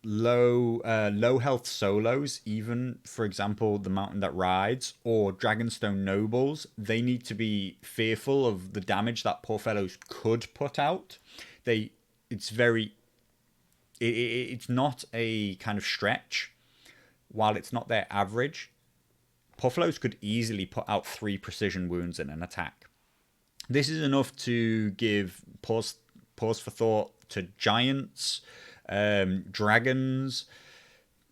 low health solos. Even, for example, the Mountain That Rides or Dragonstone Nobles, they need to be fearful of the damage that poor fellows could put out. It's not a kind of stretch. While it's not their average, poor fellows could easily put out 3 precision wounds in an attack. This is enough to give pause for thought to giants, dragons,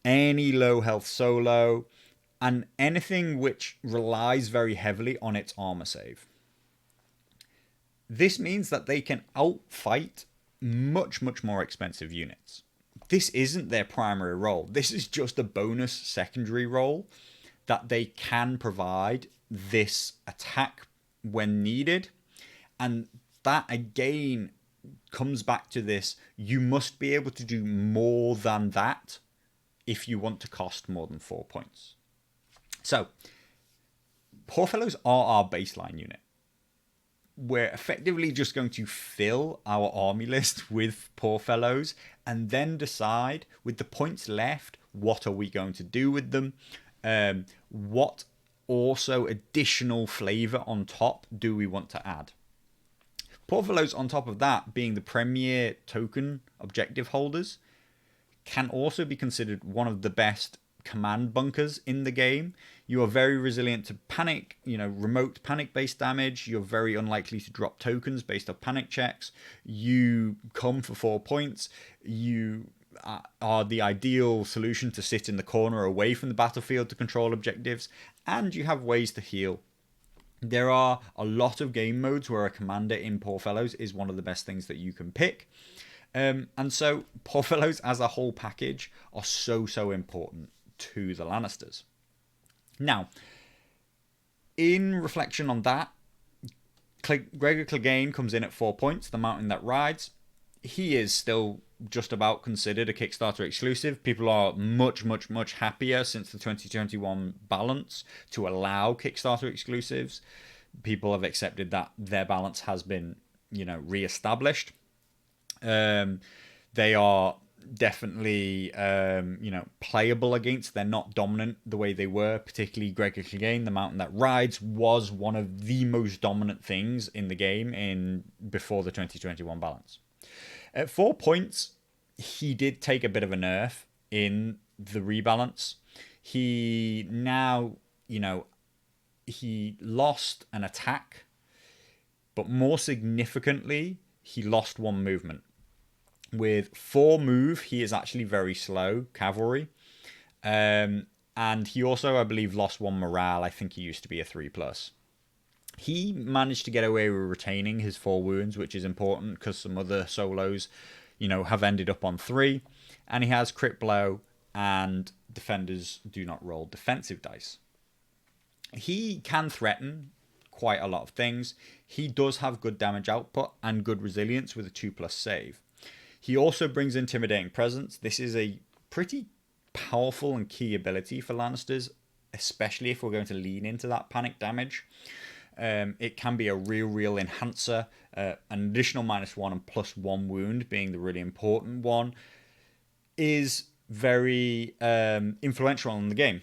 any low health solo, and anything which relies very heavily on its armor save. This means that they can outfight much, much more expensive units. This isn't their primary role. This is just a bonus secondary role that they can provide this attack when needed. And that, again, comes back to this. You must be able to do more than that if you want to cost more than 4 points. So, poor fellows are our baseline unit. We're effectively just going to fill our army list with poor fellows and then decide, with the points left, what are we going to do with them? What also additional flavor on top do we want to add? Poor fellows, on top of that, being the premier token objective holders, can also be considered one of the best command bunkers in the game. You are very resilient to panic, remote panic-based damage. You're very unlikely to drop tokens based on panic checks. You come for 4 points. You are the ideal solution to sit in the corner away from the battlefield to control objectives, and you have ways to heal. There are a lot of game modes where a commander in Poor Fellows is one of the best things that you can pick. And so Poor Fellows as a whole package are so important to the Lannisters. Now, in reflection on that, Gregor Clegane comes in at 4 points, the Mountain That Rides. He is still just about considered a Kickstarter exclusive. People are much happier since the 2021 balance to allow Kickstarter exclusives. People have accepted that their balance has been, re-established. They are definitely playable against. They're not dominant the way they were, particularly Gregor Clegane. The Mountain That Rides was one of the most dominant things in the game before the 2021 balance. At 4 points, he did take a bit of a nerf in the rebalance. He now, he lost an attack, but more significantly, he lost 1 movement. With 4 move, he is actually very slow, cavalry. And he also, I believe, lost 1 morale. I think he used to be a 3+. He managed to get away with retaining his 4 wounds, which is important because some other solos, have ended up on 3. And he has crit blow, and defenders do not roll defensive dice. He can threaten quite a lot of things. He does have good damage output and good resilience with a 2+ save. He also brings Intimidating Presence. This is a pretty powerful and key ability for Lannisters, especially if we're going to lean into that panic damage. It can be a real enhancer. An additional -1 and +1 wound being the really important one. is very influential in the game.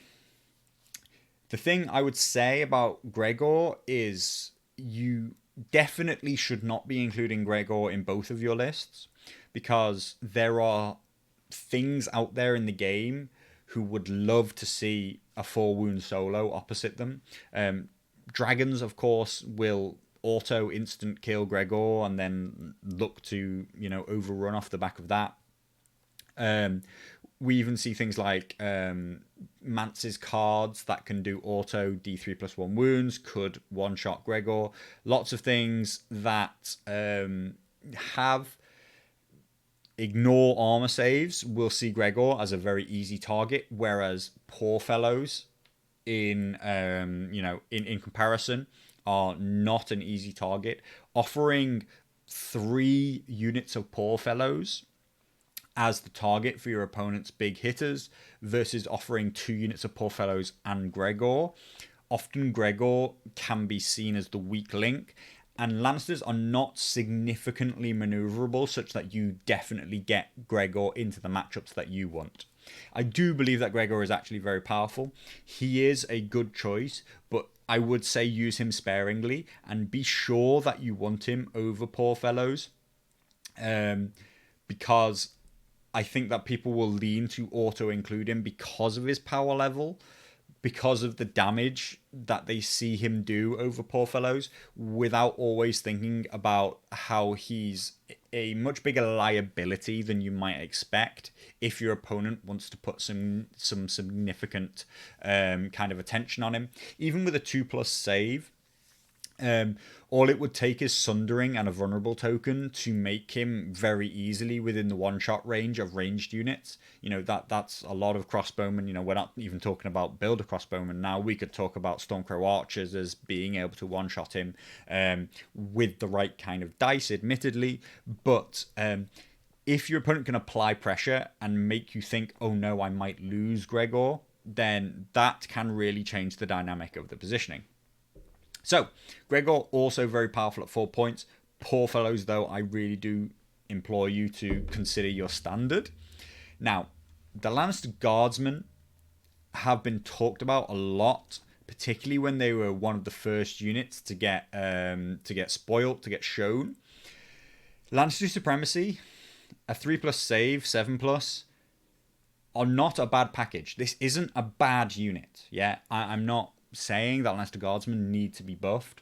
The thing I would say about Gregor is you definitely should not be including Gregor in both of your lists, because there are things out there in the game who would love to see a 4-wound solo opposite them. Dragons, of course, will auto instant kill Gregor and then look to, overrun off the back of that. We even see things like Mance's cards that can do auto D3 plus 1 wounds, could one-shot Gregor. Lots of things that have ignore armor saves will see Gregor as a very easy target, whereas Poor Fellows in comparison are not an easy target. Offering 3 units of Poor Fellows as the target for your opponent's big hitters versus offering 2 units of Poor Fellows and Gregor. Often Gregor can be seen as the weak link, and Lannisters are not significantly maneuverable such that you definitely get Gregor into the matchups that you want. I do believe that Gregor is actually very powerful. He is a good choice, but I would say use him sparingly and be sure that you want him over Poor Fellows, because I think that people will lean to auto-include him because of his power level, because of the damage that they see him do over Poor Fellows, without always thinking about how he's a much bigger liability than you might expect if your opponent wants to put some significant kind of attention on him. Even with a 2+ save, all it would take is Sundering and a vulnerable token to make him very easily within the one-shot range of ranged units. That's a lot of crossbowmen. We're not even talking about builder crossbowmen now. We could talk about Stormcrow archers as being able to one-shot him with the right kind of dice, admittedly. But if your opponent can apply pressure and make you think, oh no, I might lose Gregor, then that can really change the dynamic of the positioning. So, Gregor also very powerful at 4 points. Poor Fellows, though, I really do implore you to consider your standard. Now, the Lannister Guardsmen have been talked about a lot, particularly when they were one of the first units to get spoiled, to get shown. Lannister Supremacy, a 3+ save, 7+, are not a bad package. This isn't a bad unit. Yeah, I'm not saying that Lannister Guardsmen need to be buffed,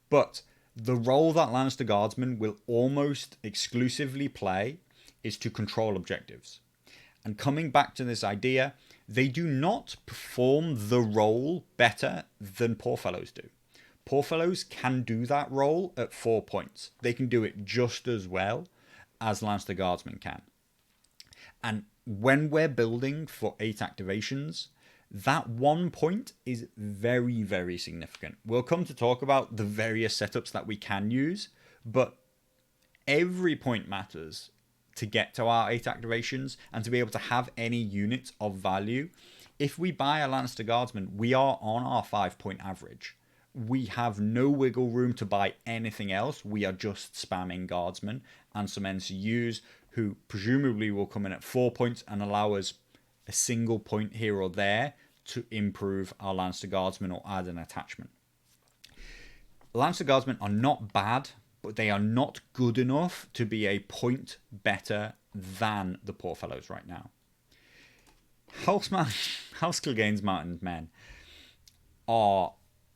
but the role that Lannister Guardsmen will almost exclusively play is to control objectives. And coming back to this idea, they do not perform the role better than Poor Fellows do. Poor Fellows can do that role at 4 points. They can do it just as well as Lannister Guardsmen can. And when we're building for 8 activations, that 1 point is very, very significant. We'll come to talk about the various setups that we can use, but every point matters to get to our 8 activations and to be able to have any units of value. If we buy a Lannister Guardsman, we are on our 5-point average. We have no wiggle room to buy anything else. We are just spamming Guardsmen and some NCUs who presumably will come in at 4 points and allow us a single point here or there to improve our Lannister Guardsmen or add an attachment. Lannister Guardsmen are not bad, but they are not good enough to be a point better than the Poor Fellows right now. House Clegane's Mountain Men are,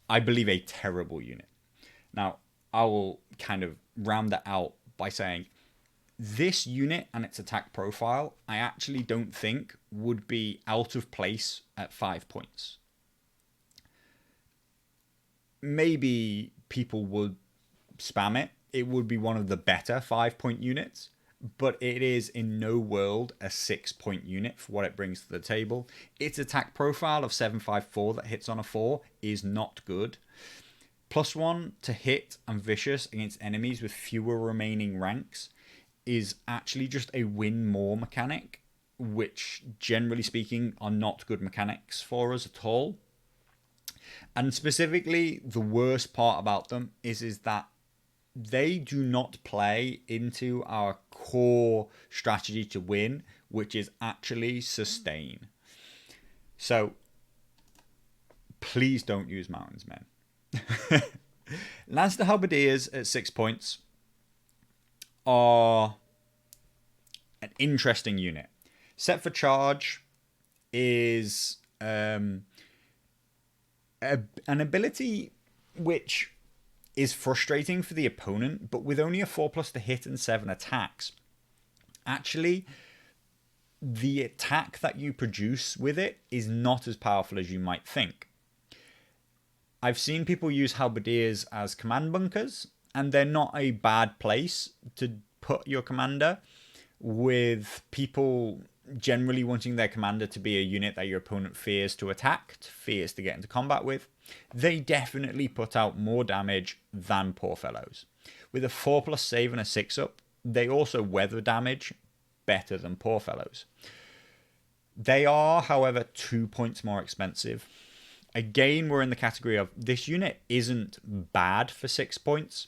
I believe, a terrible unit. Now, I will kind of round that out by saying this unit and its attack profile, I actually don't think would be out of place at 5 points. Maybe people would spam it. It would be one of the better 5-point units, but it is in no world a 6-point unit for what it brings to the table. Its attack profile of 754 that hits on a 4 is not good. +1 to hit and vicious against enemies with fewer remaining ranks is actually just a win more mechanic, which generally speaking are not good mechanics for us at all. And specifically, the worst part about them is that they do not play into our core strategy to win, which is actually sustain. So please don't use Mountains Men. Lannister Halberdiers at 6 points are an interesting unit. Set for charge is an ability which is frustrating for the opponent, but with only a 4+ to hit and 7 attacks, actually the attack that you produce with it is not as powerful as you might think. I've seen people use halberdiers as command bunkers, and they're not a bad place to put your commander, with people generally wanting their commander to be a unit that your opponent fears to attack, fears to get into combat with. They definitely put out more damage than poor fellows. With a 4+ save and a 6-up, they also weather damage better than poor fellows. They are, however, 2 points more expensive. Again, we're in the category of this unit isn't bad for 6 points,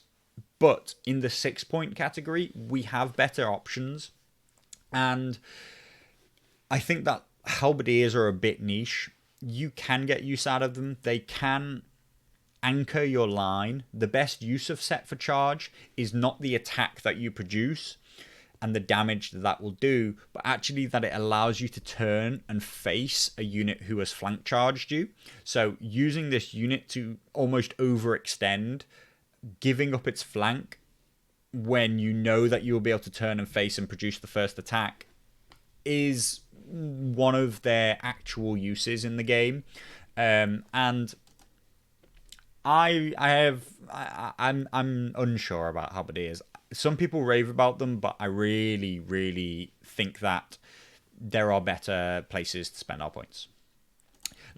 but in the 6-point category, we have better options. And I think that halberdiers are a bit niche. You can get use out of them. They can anchor your line. The best use of set for charge is not the attack that you produce and the damage that will do, but actually that it allows you to turn and face a unit who has flank charged you. So using this unit to almost overextend, giving up its flank when you know that you will be able to turn and face and produce the first attack is one of their actual uses in the game. And I'm unsure about halberdiers. Some people rave about them, but I really, really think that there are better places to spend our points.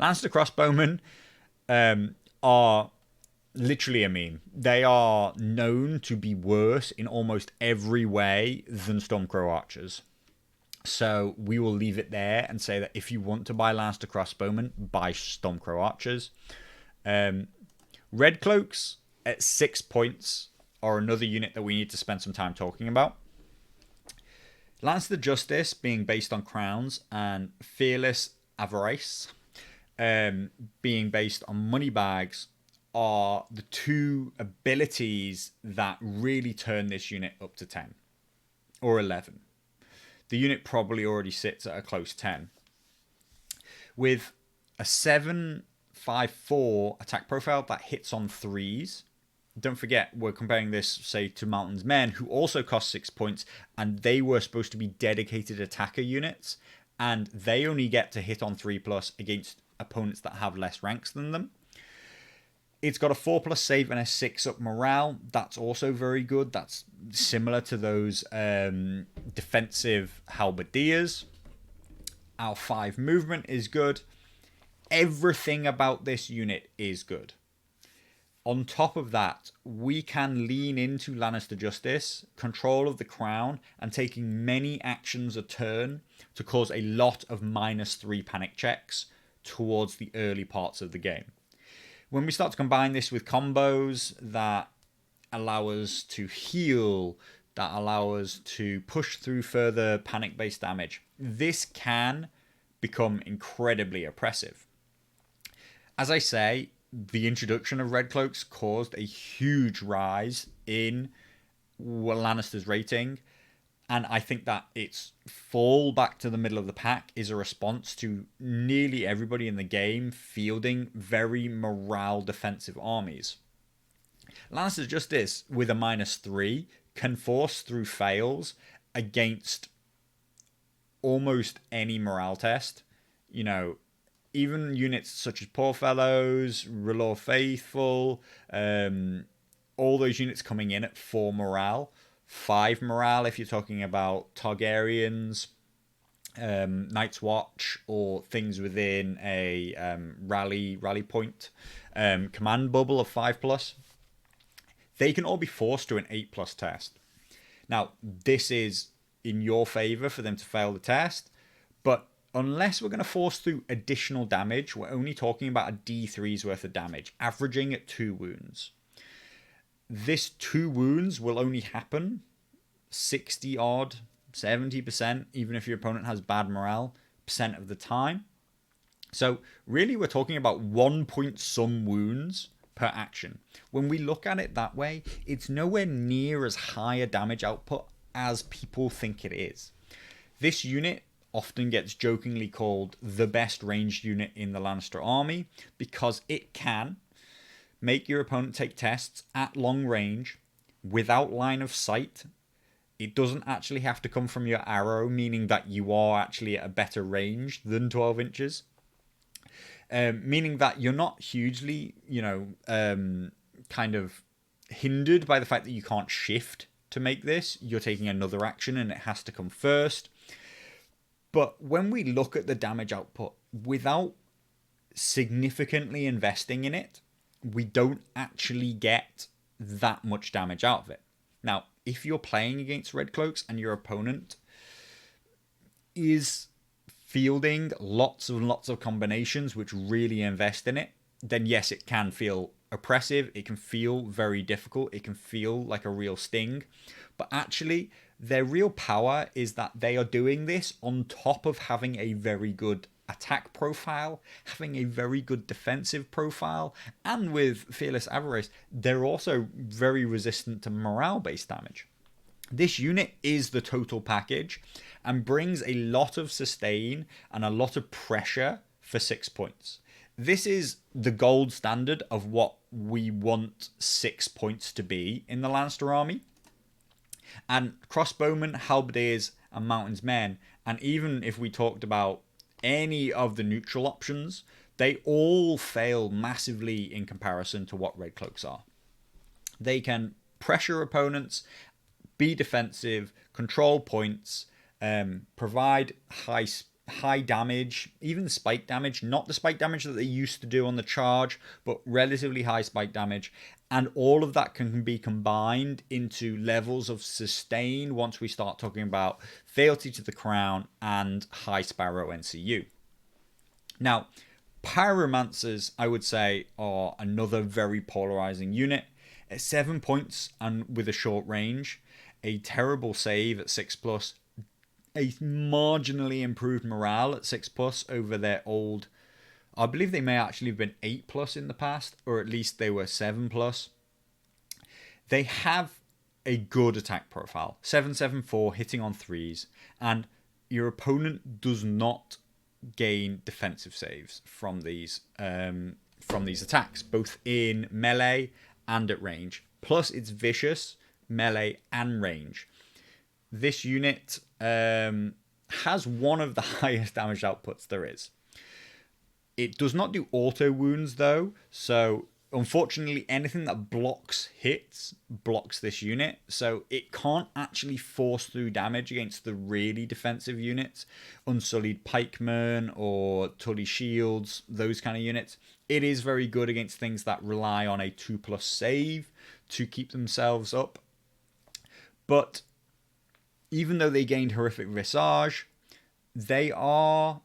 Lannister crossbowmen are literally a meme. They are known to be worse in almost every way than Stormcrow archers. So we will leave it there and say that if you want to buy Lannister crossbowmen, buy Stormcrow archers. Red cloaks at 6 points are another unit that we need to spend some time talking about. Lannister Justice being based on crowns, and Fearless Avarice being based on money bags are the two abilities that really turn this unit up to 10 or 11. The unit probably already sits at a close 10. With a 7/5/4 attack profile that hits on 3s. Don't forget, we're comparing this, say, to Mountains Men, who also cost 6 points, and they were supposed to be dedicated attacker units, and they only get to hit on 3+ against opponents that have less ranks than them. It's got a 4+ save and a 6-up morale. That's also very good. That's similar to those defensive halberdiers. Our 5 movement is good. Everything about this unit is good. On top of that, we can lean into Lannister Justice, control of the crown, and taking many actions a turn to cause a lot of -3 panic checks towards the early parts of the game. When we start to combine this with combos that allow us to heal, that allow us to push through further panic-based damage, this can become incredibly oppressive. As I say, the introduction of Red Cloaks caused a huge rise in Lannister's rating, and I think that its fall back to the middle of the pack is a response to nearly everybody in the game fielding very morale defensive armies. Lannister Justice with a -3 can force through fails against almost any morale test. You know, even units such as Poor Fellows, R'hllor Faithful, all those units coming in at 4 morale, 5 morale if you're talking about Targaryens, Night's Watch, or things within a rally point, command bubble of 5+. They can all be forced to an 8+ test. Now, this is in your favor for them to fail the test, but unless we're going to force through additional damage, we're only talking about a D3's worth of damage, averaging at 2 wounds. This 2 wounds will only happen 60 odd 70%, even if your opponent has bad morale, percent of the time. So really we're talking about 1 point some wounds per action. When we look at it that way, it's nowhere near as high a damage output as people think it is. This unit often gets jokingly called the best ranged unit in the Lannister army because it can make your opponent take tests at long range without line of sight. It doesn't actually have to come from your arrow, meaning that you are actually at a better range than 12 inches. Meaning that you're not hugely, kind of hindered by the fact that you can't shift to make this. You're taking another action and it has to come first. But when we look at the damage output, without significantly investing in it, we don't actually get that much damage out of it. Now, if you're playing against Red Cloaks and your opponent is fielding lots and lots of combinations which really invest in it, then yes, it can feel oppressive. It can feel very difficult. It can feel like a real sting. But actually, their real power is that they are doing this on top of having a very good attack profile, having a very good defensive profile, and with Fearless Avarice, they're also very resistant to morale-based damage. This unit is the total package and brings a lot of sustain and a lot of pressure for 6 points. This is the gold standard of what we want 6 points to be in the Lannister army. And crossbowmen, halberdiers, and mountains men, and even if we talked about any of the neutral options, they all fail massively in comparison to what Red Cloaks are. They can pressure opponents, be defensive, control points, provide high damage, even spike damage, not the spike damage that they used to do on the charge, but relatively high spike damage. And all of that can be combined into levels of sustain once we start talking about Fealty to the Crown and High Sparrow NCU. Now, Pyromancers, I would say, are another very polarizing unit. At 7 points and with a short range, a terrible save at 6+, a marginally improved morale at 6+ over their old, I believe they may actually have been 8+ in the past, or at least they were 7+. They have a good attack profile, 7/7/4 hitting on 3s, and your opponent does not gain defensive saves from these attacks, both in melee and at range. Plus, it's vicious melee and range. This unit has one of the highest damage outputs there is. It does not do auto wounds though, so unfortunately anything that blocks hits blocks this unit, so it can't actually force through damage against the really defensive units, Unsullied Pikemen or Tully Shields, those kind of units. It is very good against things that rely on a 2+ save to keep themselves up. But even though they gained Horrific Visage, they are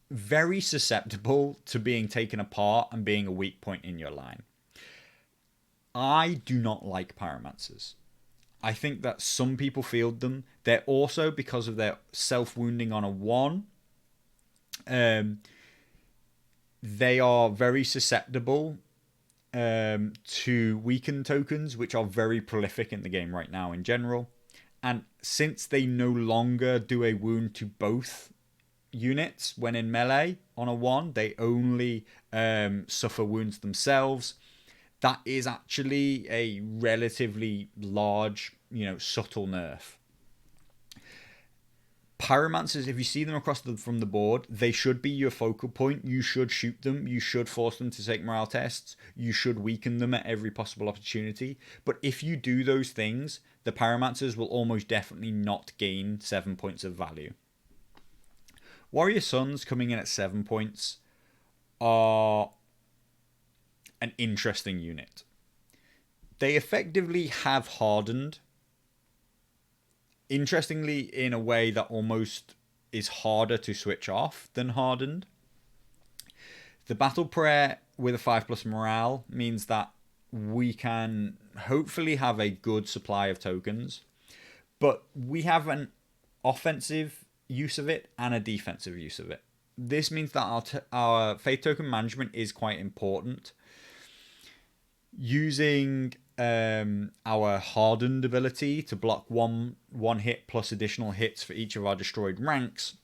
very susceptible to being taken apart and being a weak point in your line. I do not like Pyromancers. I think that some people field them. They're also, because of their self-wounding on a 1, they are very susceptible to weaken tokens, which are very prolific in the game right now in general. And since they no longer do a wound to both units when in melee on a 1, they only suffer wounds themselves. That is actually a relatively large, subtle nerf. Pyromancers, if you see them across from the board, they should be your focal point. You should shoot them. You should force them to take morale tests. You should weaken them at every possible opportunity. But if you do those things, the Pyromancers will almost definitely not gain 7 points of value. Warrior Sons coming in at 7 points are an interesting unit. They effectively have hardened, interestingly in a way that almost is harder to switch off than hardened. The Battle Prayer with a 5+ morale means that we can hopefully have a good supply of tokens, But we have an offensive use of it and a defensive use of it. This means that our faith token management is quite important. Using our hardened ability to block one hit plus additional hits for each of our destroyed ranks,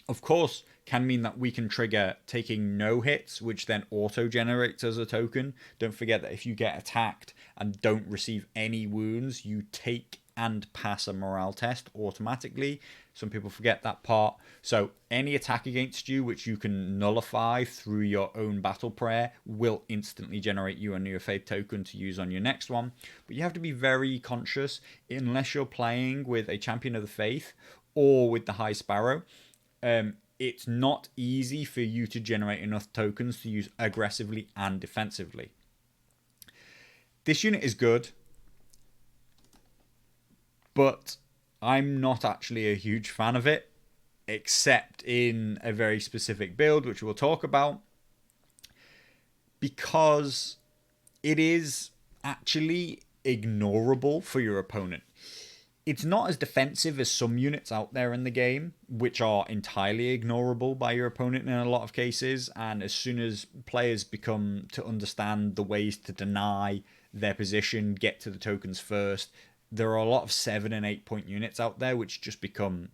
of course, can mean that we can trigger taking no hits, which then auto generates as a token. Don't forget that if you get attacked and don't receive any wounds, you take and pass a morale test automatically. Some people forget that part. So any attack against you, which you can nullify through your own battle prayer, will instantly generate you a new faith token to use on your next one. But you have to be very conscious, unless you're playing with a champion of the faith or with the High Sparrow. It's not easy for you to generate enough tokens to use aggressively and defensively. This unit is good, but I'm not actually a huge fan of it, except in a very specific build, which we'll talk about, because it is actually ignorable for your opponent. It's not as defensive as some units out there in the game, which are entirely ignorable by your opponent in a lot of cases. And as soon as players become to understand the ways to deny their position, get to the tokens first, there are a lot of 7 and 8 point units out there which just become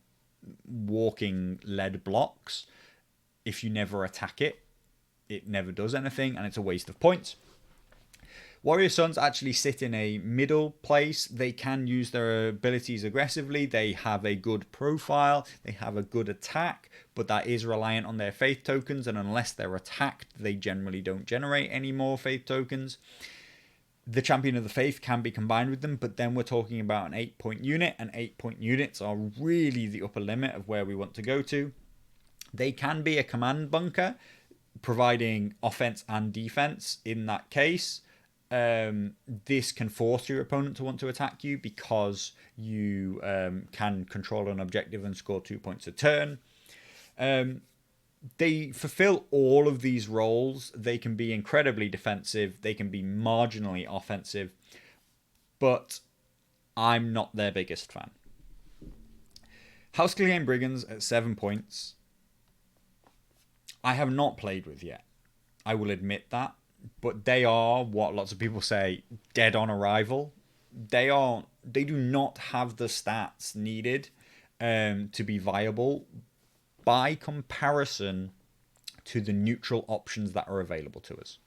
walking lead blocks. If you never attack it, it never does anything, and it's a waste of points. Warrior Sons actually sit in a middle place. They can use their abilities aggressively. They have a good profile. They have a good attack, but that is reliant on their faith tokens, and unless they're attacked, they generally don't generate any more faith tokens. The Champion of the Faith can be combined with them, but then we're talking about an 8 point unit, and 8 point units are really the upper limit of where we want to go to. They can be a command bunker, providing offense and defense in that case. This can force your opponent to want to attack you because you can control an objective and score 2 points a turn. They fulfill all of these roles. They can be incredibly defensive. They can be marginally offensive. But I'm not their biggest fan. House Clegane Brigands at 7 points. I have not played with yet. I will admit that. But they are what lots of people say, dead on arrival. They do not have the stats needed to be viable by comparison to the neutral options that are available to us.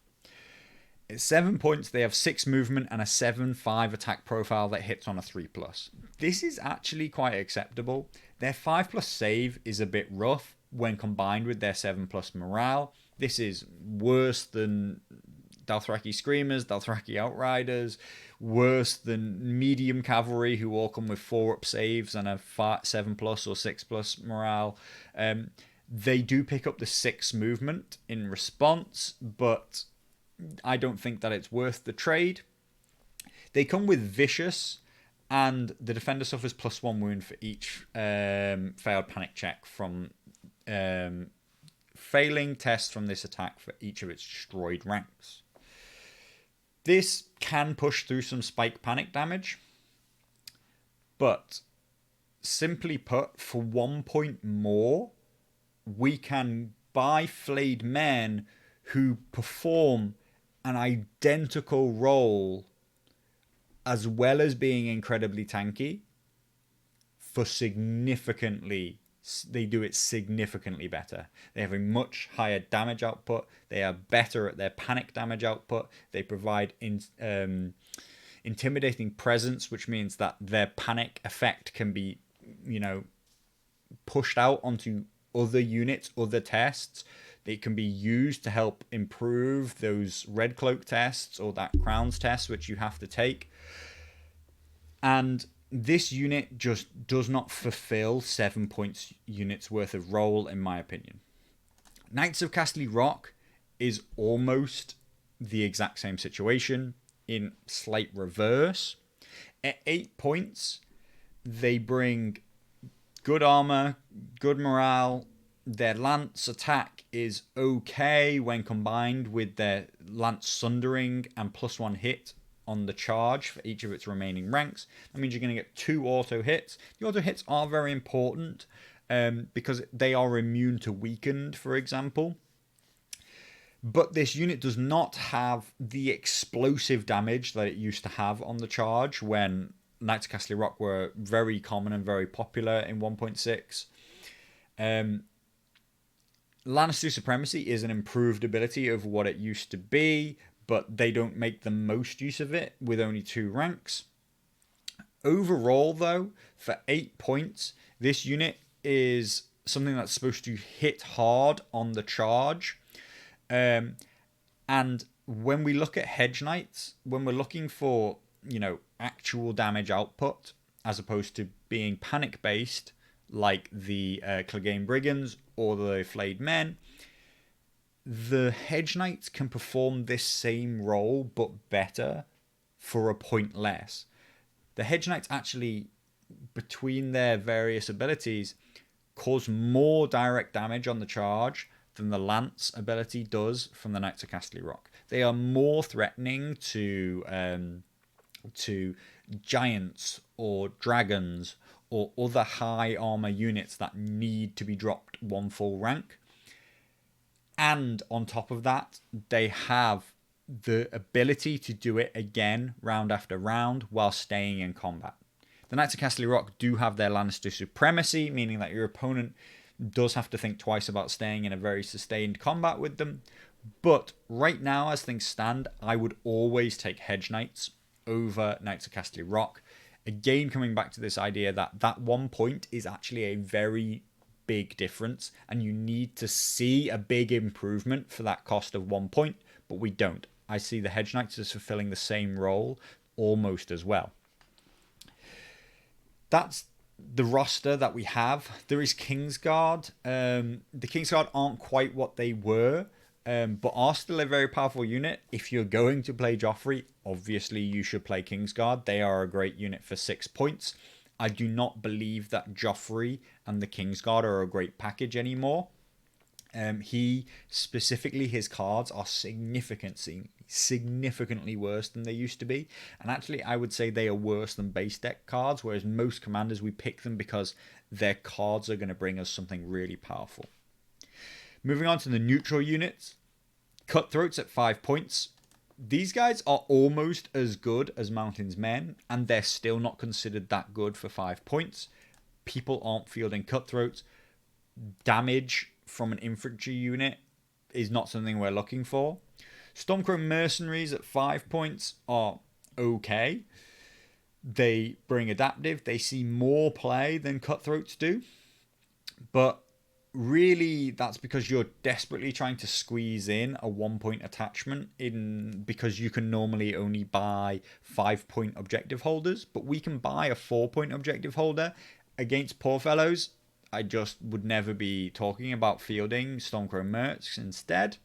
At 7 points, they have 6 movement and a 7/5 attack profile that hits on a 3+. This is actually quite acceptable. Their 5+ save is a bit rough when combined with their 7+ morale. This is worse than Dothraki Screamers, Dothraki Outriders, worse than Medium Cavalry, who all come with 4-up saves and a 7+ or 6+ morale. They do pick up the 6 movement in response, but I don't think that it's worth the trade. They come with Vicious, and the defender suffers +1 wound for each failed panic check from failing tests from this attack for each of its destroyed ranks. This can push through some spike panic damage, but simply put, for 1 point more, we can buy flayed men who perform an identical role as well as being incredibly tanky for they do it significantly better. They have a much higher damage output. They are better at their panic damage output. They provide intimidating presence, which means that their panic effect can be, pushed out onto other units, other tests. They can be used to help improve those red cloak tests or that crowns test, which you have to take. And this unit just does not fulfill 7 points units worth of role, in my opinion. Knights of Castle Rock is almost the exact same situation in slight reverse. At 8 points, they bring good armor, good morale. Their lance attack is okay when combined with their lance sundering and +1 hit on the charge for each of its remaining ranks. That means you're going to get 2 auto hits. The auto hits are very important because they are immune to weakened, for example. But this unit does not have the explosive damage that it used to have on the charge when Knights of Castle Rock were very common and very popular in 1.6. Lannister Supremacy is an improved ability of what it used to be, but they don't make the most use of it with only 2 ranks. Overall, though, for 8 points, this unit is something that's supposed to hit hard on the charge. And when we look at Hedge Knights, when we're looking for, actual damage output, as opposed to being panic based, like the Clegane Brigands or the Flayed Men, the Hedge Knights can perform this same role, but better for a point less. The Hedge Knights actually, between their various abilities, cause more direct damage on the charge than the Lance ability does from the Knights of Castle Rock. They are more threatening to giants or dragons or other high armor units that need to be dropped 1 full rank. And on top of that, they have the ability to do it again round after round while staying in combat. The Knights of Castle Rock do have their Lannister Supremacy, meaning that your opponent does have to think twice about staying in a very sustained combat with them. But right now, as things stand, I would always take Hedge Knights over Knights of Castle Rock. Again, coming back to this idea that 1 point is actually a very big difference, and you need to see a big improvement for that cost of 1 point, but we don't. I see the Hedge Knights as fulfilling the same role almost as well. That's the roster that we have. There is Kingsguard. The Kingsguard aren't quite what they were, but are still a very powerful unit. If you're going to play Joffrey, obviously you should play Kingsguard. They are a great unit for 6 points. I do not believe that Joffrey and the Kingsguard are a great package anymore. He, specifically his cards, are significantly worse than they used to be. And actually, I would say they are worse than base deck cards, whereas most commanders, we pick them because their cards are going to bring us something really powerful. Moving on to the neutral units. Cutthroats at 5 points. These guys are almost as good as Mountain's Men, and they're still not considered that good for 5 points. People aren't fielding Cutthroats. Damage from an infantry unit is not something we're looking for. Stormcrow Mercenaries at 5 points are okay. They bring adaptive. They see more play than Cutthroats do. But really, that's because you're desperately trying to squeeze in a 1 point attachment in, because you can normally only buy 5 point objective holders, but we can buy a 4 point objective holder. Against poor fellows, I just would never be talking about fielding Stormcrow Mercs instead.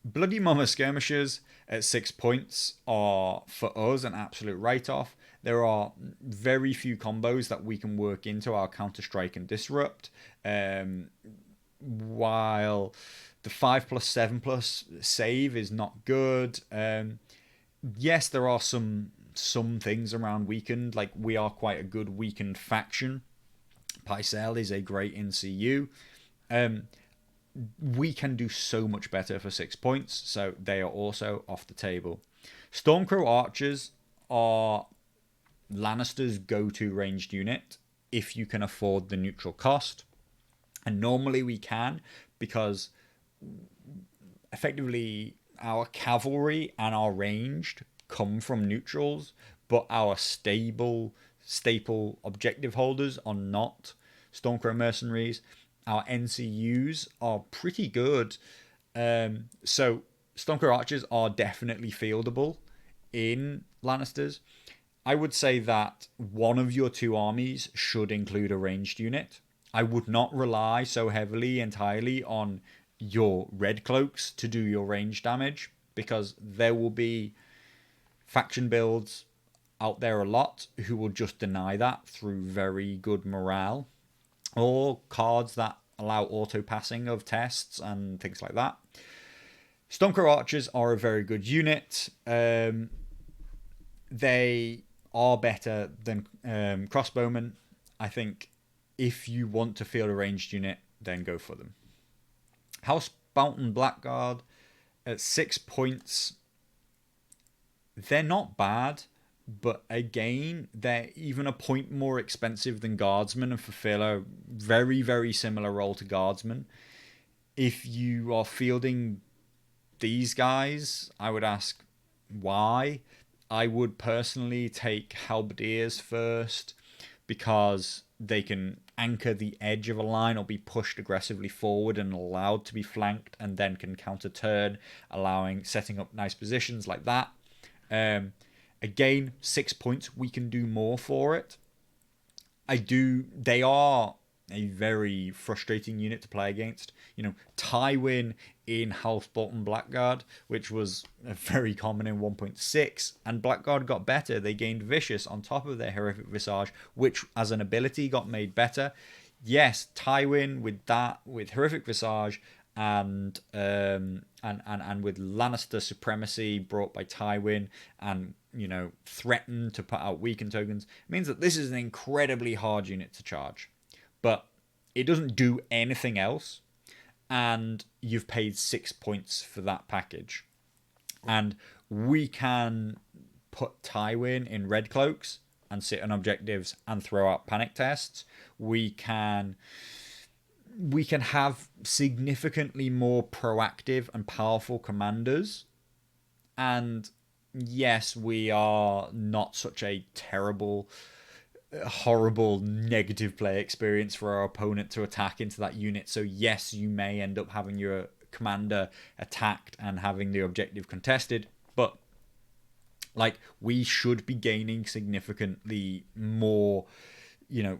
Bloody Mama Skirmishers at 6 points are, for us, an absolute write-off. There are very few combos that we can work into our Counter-Strike and Disrupt. While the 5+7+ save is not good. Yes, there are some things around weakened. Like, we are quite a good weakened faction. Pycelle is a great NCU. We can do so much better for 6 points, so they are also off the table. Stormcrow Archers are Lannister's go-to ranged unit if you can afford the neutral cost. And normally we can, because effectively our cavalry and our ranged come from neutrals, but our staple objective holders are not. Stormcrow Mercenaries, our NCUs are pretty good. So Stormcrow Archers are definitely fieldable in Lannisters. I would say that one of your 2 armies should include a ranged unit. I would not rely so heavily entirely on your red cloaks to do your range damage, because there will be faction builds out there a lot who will just deny that through very good morale, or cards that allow auto passing of tests and things like that. Stormcrow Archers are a very good unit. They are better than crossbowmen. I think if you want to field a ranged unit, then go for them. Housebound Blackguard at 6 points. They're not bad, but again, they're even a point more expensive than Guardsmen and fulfill a very, very similar role to Guardsmen. If you are fielding these guys, I would ask why. I would personally take Halberdiers first because they can anchor the edge of a line or be pushed aggressively forward and allowed to be flanked, and then can counter turn, setting up nice positions like that. Again, 6 points, we can do more for it. They are a very frustrating unit to play against. Tywin in Housebound Blackguard, which was very common in 1.6, and Blackguard got better. They gained Vicious on top of their Horrific Visage, which as an ability got made better. Yes, Tywin with Horrific Visage and with Lannister supremacy brought by Tywin, and threatened to put out weakened tokens, means that this is an incredibly hard unit to charge. But it doesn't do anything else, and you've paid 6 points for that package. And we can put Tywin in red cloaks and sit on objectives and throw out panic tests. We can have significantly more proactive and powerful commanders. And yes, we are not such a terrible, horrible, negative play experience for our opponent to attack into that unit. So yes, you may end up having your commander attacked and having the objective contested, but we should be gaining significantly more,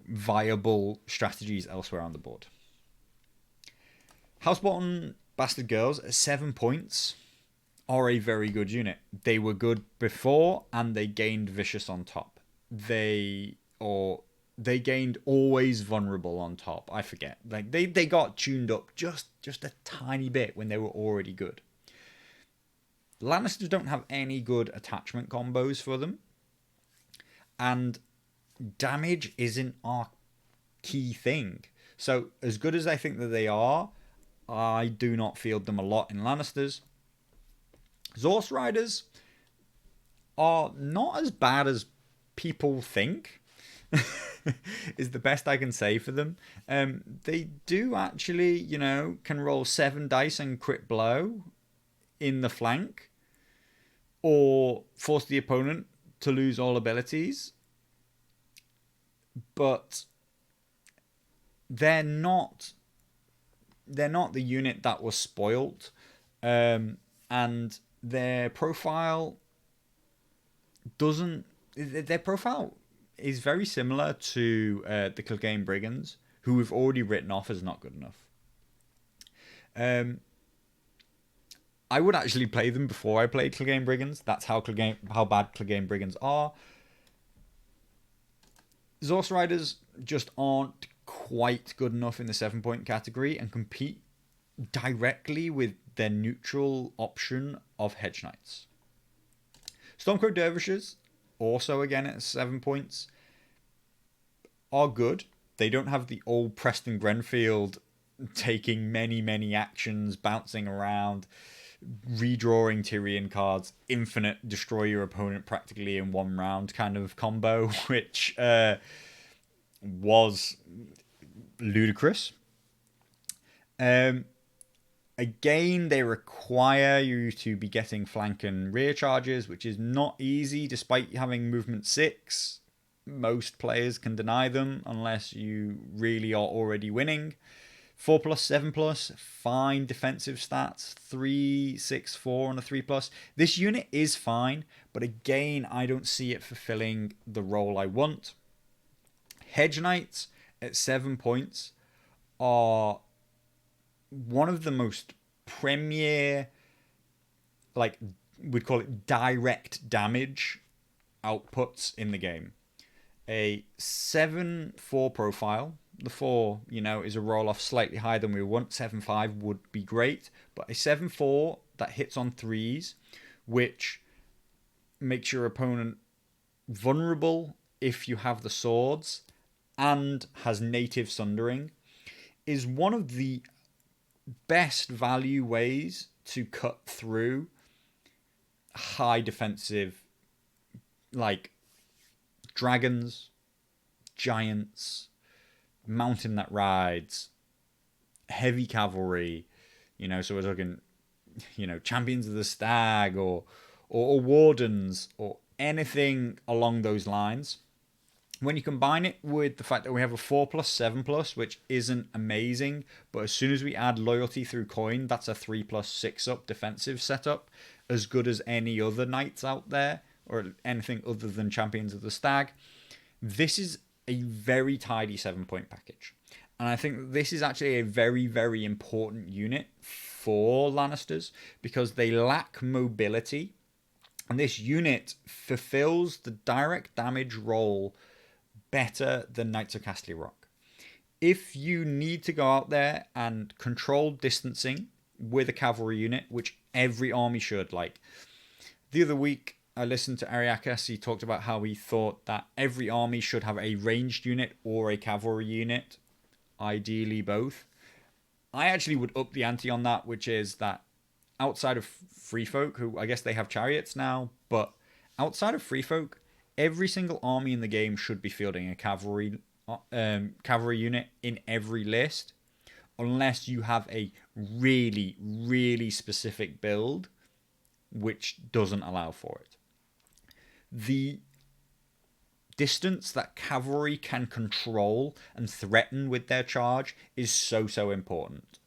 viable strategies elsewhere on the board. Housebound Bastard Girls at 7 points are a very good unit. They were good before, and they gained Vicious on top. They gained Always Vulnerable on top. I forget. They got tuned up just a tiny bit when they were already good. Lannisters don't have any good attachment combos for them, and damage isn't our key thing. So as good as I think that they are, I do not field them a lot in Lannisters. Zorse Riders are not as bad as people think, is the best I can say for them. They do actually, can roll 7 dice and crit blow in the flank, or force the opponent to lose all abilities. But they're not the unit that was spoilt, and their profile is very similar to the Clegane Brigands, who we've already written off as not good enough. I would actually play them before I played Clegane Brigands. That's how bad Clegane Brigands are. Zorse Riders just aren't quite good enough in the 7-point category and compete directly with their neutral option of Hedge Knights. Stormcoat Dervishes, also again at 7 points, are good. They don't have the old Preston Grenfield taking many actions, bouncing around, redrawing Tyrion cards, infinite destroy your opponent practically in one round kind of combo, which was ludicrous. Again, they require you to be getting flank and rear charges, which is not easy despite having movement 6. Most players can deny them unless you really are already winning. 4+, 7+, fine defensive stats. 3, 6, 4 on a 3+. This unit is fine, but again, I don't see it fulfilling the role I want. Hedge Knights at 7 points are one of the most premier, we'd call it direct damage outputs in the game. A 7-4 profile. The 4, is a roll-off slightly higher than we want. 7-5 would be great. But a 7-4 that hits on 3s, which makes your opponent vulnerable if you have the swords, and has native sundering, is one of the best value ways to cut through high defensive, like dragons, giants, mountain that rides, heavy cavalry, so we're talking, champions of the stag, or wardens, or anything along those lines. When you combine it with the fact that we have a 4+, 7+, which isn't amazing, but as soon as we add loyalty through coin, that's a 3+6 up defensive setup, as good as any other knights out there, or anything other than champions of the stag. This is a very tidy 7-point package. And I think that this is actually a very, very important unit for Lannisters, because they lack mobility. And this unit fulfills the direct damage role better than Knights of Castle Rock. If you need to go out there and control distancing with a cavalry unit, which every army should, like the other week I listened to Ariakas, he talked about how he thought that every army should have a ranged unit or a cavalry unit, ideally both. I actually would up the ante on that, which is that outside of free folk, who I guess they have chariots now, but outside of free folk, every single army in the game should be fielding a cavalry unit in every list, unless you have a really, really specific build which doesn't allow for it. The distance that cavalry can control and threaten with their charge is so important.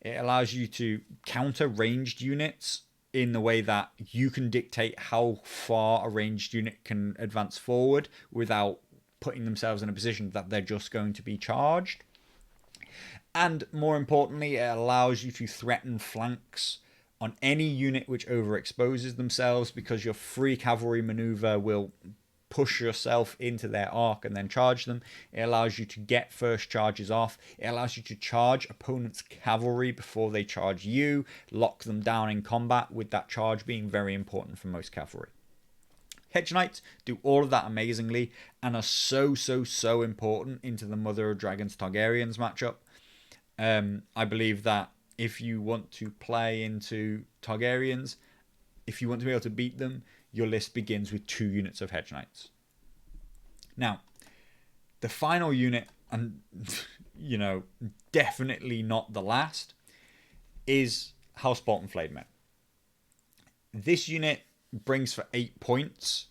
It allows you to counter ranged units in the way that you can dictate how far a ranged unit can advance forward without putting themselves in a position that they're just going to be charged. And more importantly, it allows you to threaten flanks on any unit which overexposes themselves, because your free cavalry maneuver will push yourself into their arc and then charge them. It allows you to get first charges off. It allows you to charge opponents' cavalry before they charge you, lock them down in combat, with that charge being very important for most cavalry. Hedge Knights do all of that amazingly and are so important into the Mother of Dragons Targaryens matchup. I believe that if you want to play into Targaryens, if you want to be able to beat them, your list begins with 2 units of Hedge Knights. Now, the final unit, and definitely not the last, is House Bolton Flayed Men. This unit brings for 8 points.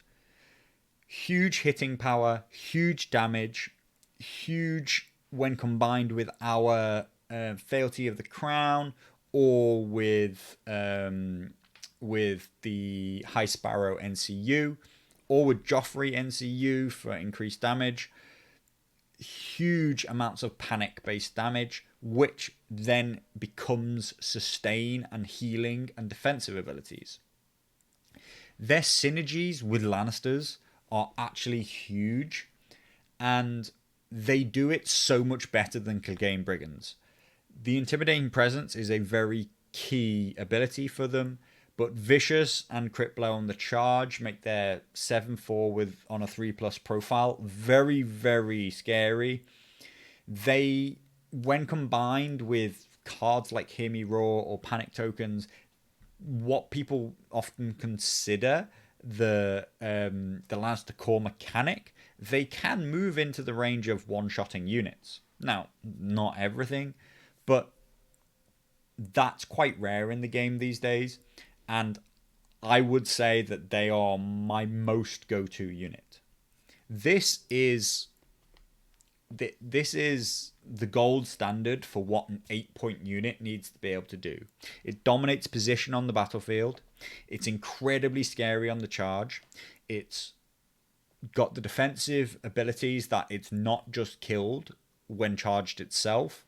Huge hitting power, huge damage, huge when combined with our Fealty of the Crown, or with the High Sparrow NCU, or with Joffrey NCU for increased damage. Huge amounts of panic-based damage, which then becomes sustain and healing and defensive abilities. Their synergies with Lannisters are actually huge, and they do it so much better than Clegane Brigands. The Intimidating Presence is a very key ability for them, but Vicious and Crit Blow on the charge make their 7/4 on a 3+ profile very, very scary. They, when combined with cards like Hear Me Roar or Panic Tokens, what people often consider the Lannister core mechanic, they can move into the range of one-shotting units. Now, not everything, but that's quite rare in the game these days, and I would say that they are my most go-to unit. This is the gold standard for what an 8-point unit needs to be able to do. It dominates position on the battlefield. It's incredibly scary on the charge. It's got the defensive abilities that it's not just killed when charged itself.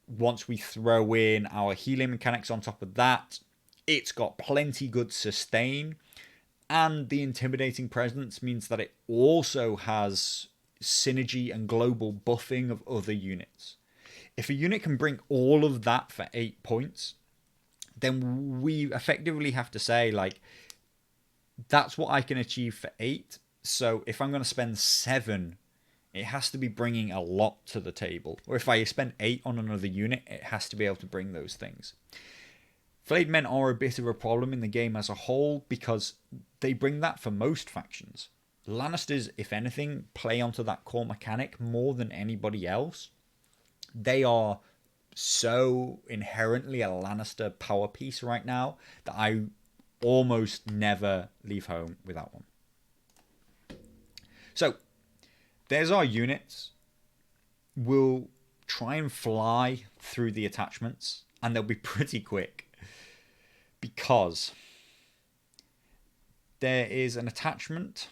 Once we throw in our healing mechanics on top of that, it's got plenty good sustain. And the Intimidating Presence means that it also has synergy and global buffing of other units. If a unit can bring all of that for 8 points, then we effectively have to say, like, that's what I can achieve for 8. So if I'm going to spend 7, it has to be bringing a lot to the table. Or if I spend 8 on another unit, it has to be able to bring those things. Flayed Men are a bit of a problem in the game as a whole because they bring that for most factions. Lannisters, if anything, play onto that core mechanic more than anybody else. They are so inherently a Lannister power piece right now that I almost never leave home without one. So, there's our units. We'll try and fly through the attachments, and they'll be pretty quick. Because there is an attachment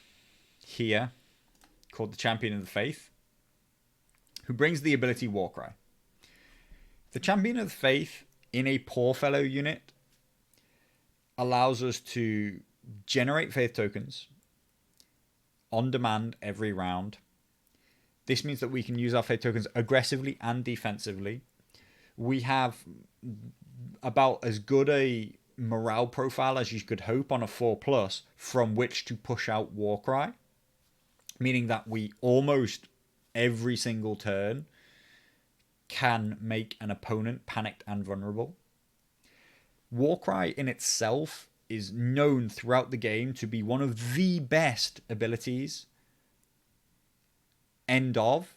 here called the Champion of the Faith, who brings the ability Warcry. The Champion of the Faith in a Poor Fellow unit allows us to generate faith tokens on demand every round. This means that we can use our faith tokens aggressively and defensively. We have about as good a morale profile as you could hope on a 4+ from which to push out Warcry, meaning that we almost every single turn can make an opponent panicked and vulnerable. Warcry in itself is known throughout the game to be one of the best abilities end of,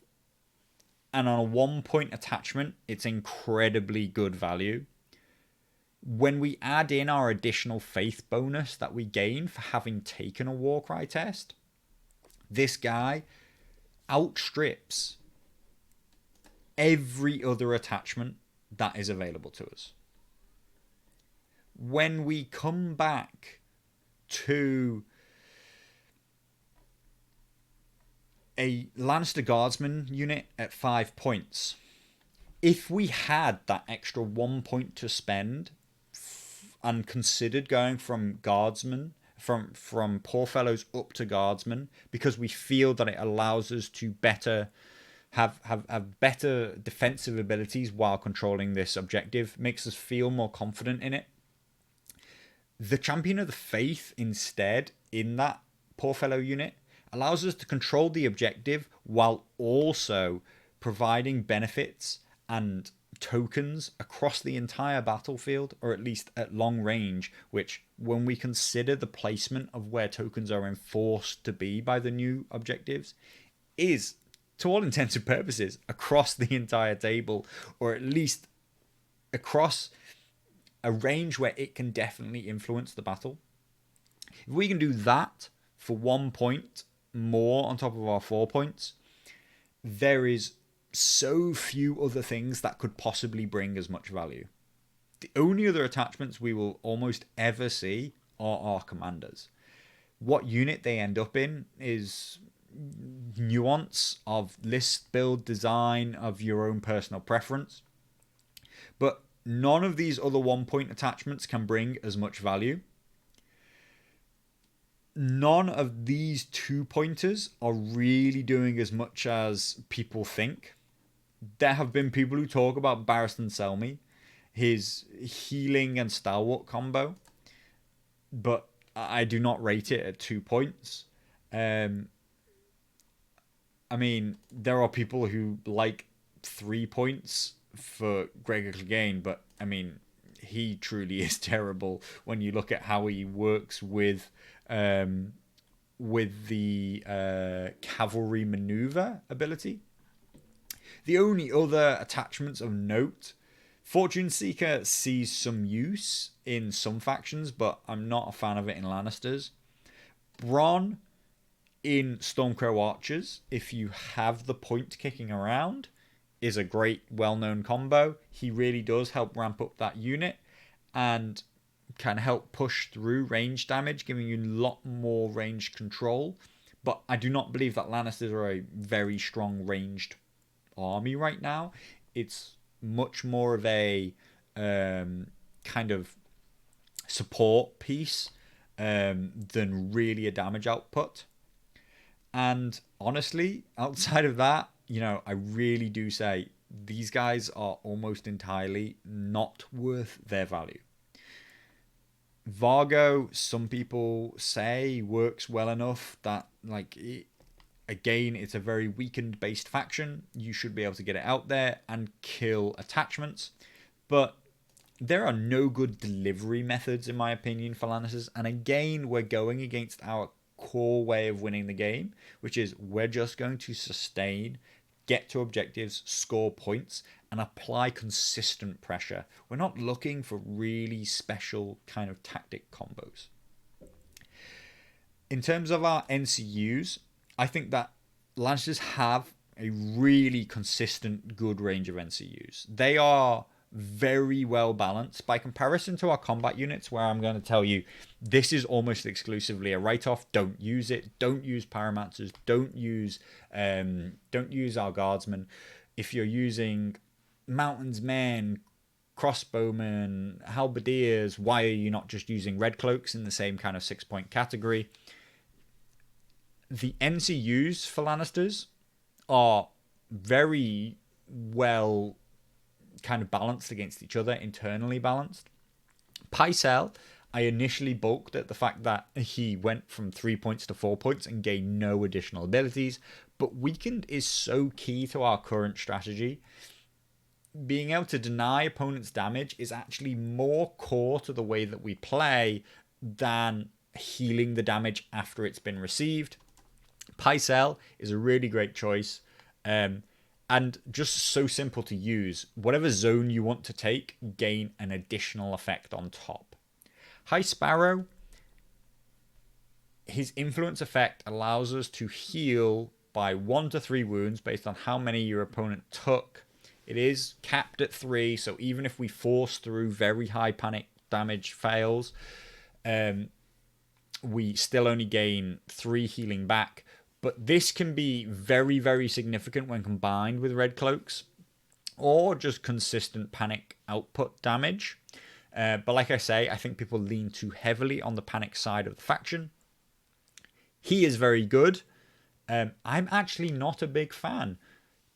and on a 1-point attachment it's incredibly good value. When we add in our additional faith bonus that we gain for having taken a Warcry test, this guy outstrips every other attachment that is available to us. When we come back to a Lannister Guardsman unit at 5 points, if we had that extra 1 point to spend and considered going from Guardsman, from Poor Fellows up to Guardsman, because we feel that it allows us to better have better defensive abilities while controlling this objective, makes us feel more confident in it. The Champion of the Faith instead in that Poor Fellow unit allows us to control the objective while also providing benefits and tokens across the entire battlefield, or at least at long range, which when we consider the placement of where tokens are enforced to be by the new objectives, is to all intents and purposes across the entire table, or at least across a range where it can definitely influence the battle. If we can do that for 1 point more on top of our 4 points, there is so few other things that could possibly bring as much value. The only other attachments we will almost ever see are our commanders. What unit they end up in is nuance of list build design of your own personal preference, but none of these other 1 point attachments can bring as much value. None of these 2 pointers are really doing as much as people think. There have been people who talk about Barristan Selmy, his healing and stalwart combo, but I do not rate it at 2 points. I mean, there are people who like 3 points for Gregor Clegane, but I mean, he truly is terrible when you look at how he works with the cavalry maneuver ability. The only other attachments of note, Fortune Seeker sees some use in some factions, but I'm not a fan of it in Lannisters. Bronn in Stormcrow Archers, if you have the point kicking around, is a great well-known combo. He really does help ramp up that unit and can help push through range damage, giving you a lot more range control. But I do not believe that Lannisters are a very strong ranged army right now. It's much more of a kind of support piece than really a damage output. And honestly, outside of that, I really do say these guys are almost entirely not worth their value. Vargo, some people say, works well enough that, like, again, it's a very weakened based faction. You should be able to get it out there and kill attachments. But there are no good delivery methods, in my opinion, for Lannisters. And again, we're going against our core way of winning the game, which is we're just going to sustain, get to objectives, score points, and apply consistent pressure. We're not looking for really special kind of tactic combos. In terms of our NCUs, I think that Lannisters have a really consistent, good range of NCUs. They are very well balanced by comparison to our combat units, where I'm going to tell you this is almost exclusively a write-off. Don't use it. Don't use pyromancers. Don't use our guardsmen. If you're using mountains men, crossbowmen, halberdiers, why are you not just using red cloaks in the same kind of 6-point category? The NCUs for Lannisters are very well kind of balanced against each other, internally balanced. Pycelle, I initially balked at the fact that he went from 3 points to 4 points and gained no additional abilities, but weakened is so key to our current strategy. Being able to deny opponents damage is actually more core to the way that we play than healing the damage after it's been received. Pycelle is a really great choice, and just so simple to use. Whatever zone you want to take, gain an additional effect on top. High Sparrow, his influence effect allows us to heal by 1 to 3 wounds based on how many your opponent took. It is capped at 3, so even if we force through very high panic damage fails, we still only gain 3 healing back. But this can be very, very significant when combined with red cloaks or just consistent panic output damage. But like I say, I think people lean too heavily on the panic side of the faction. He is very good. I'm actually not a big fan,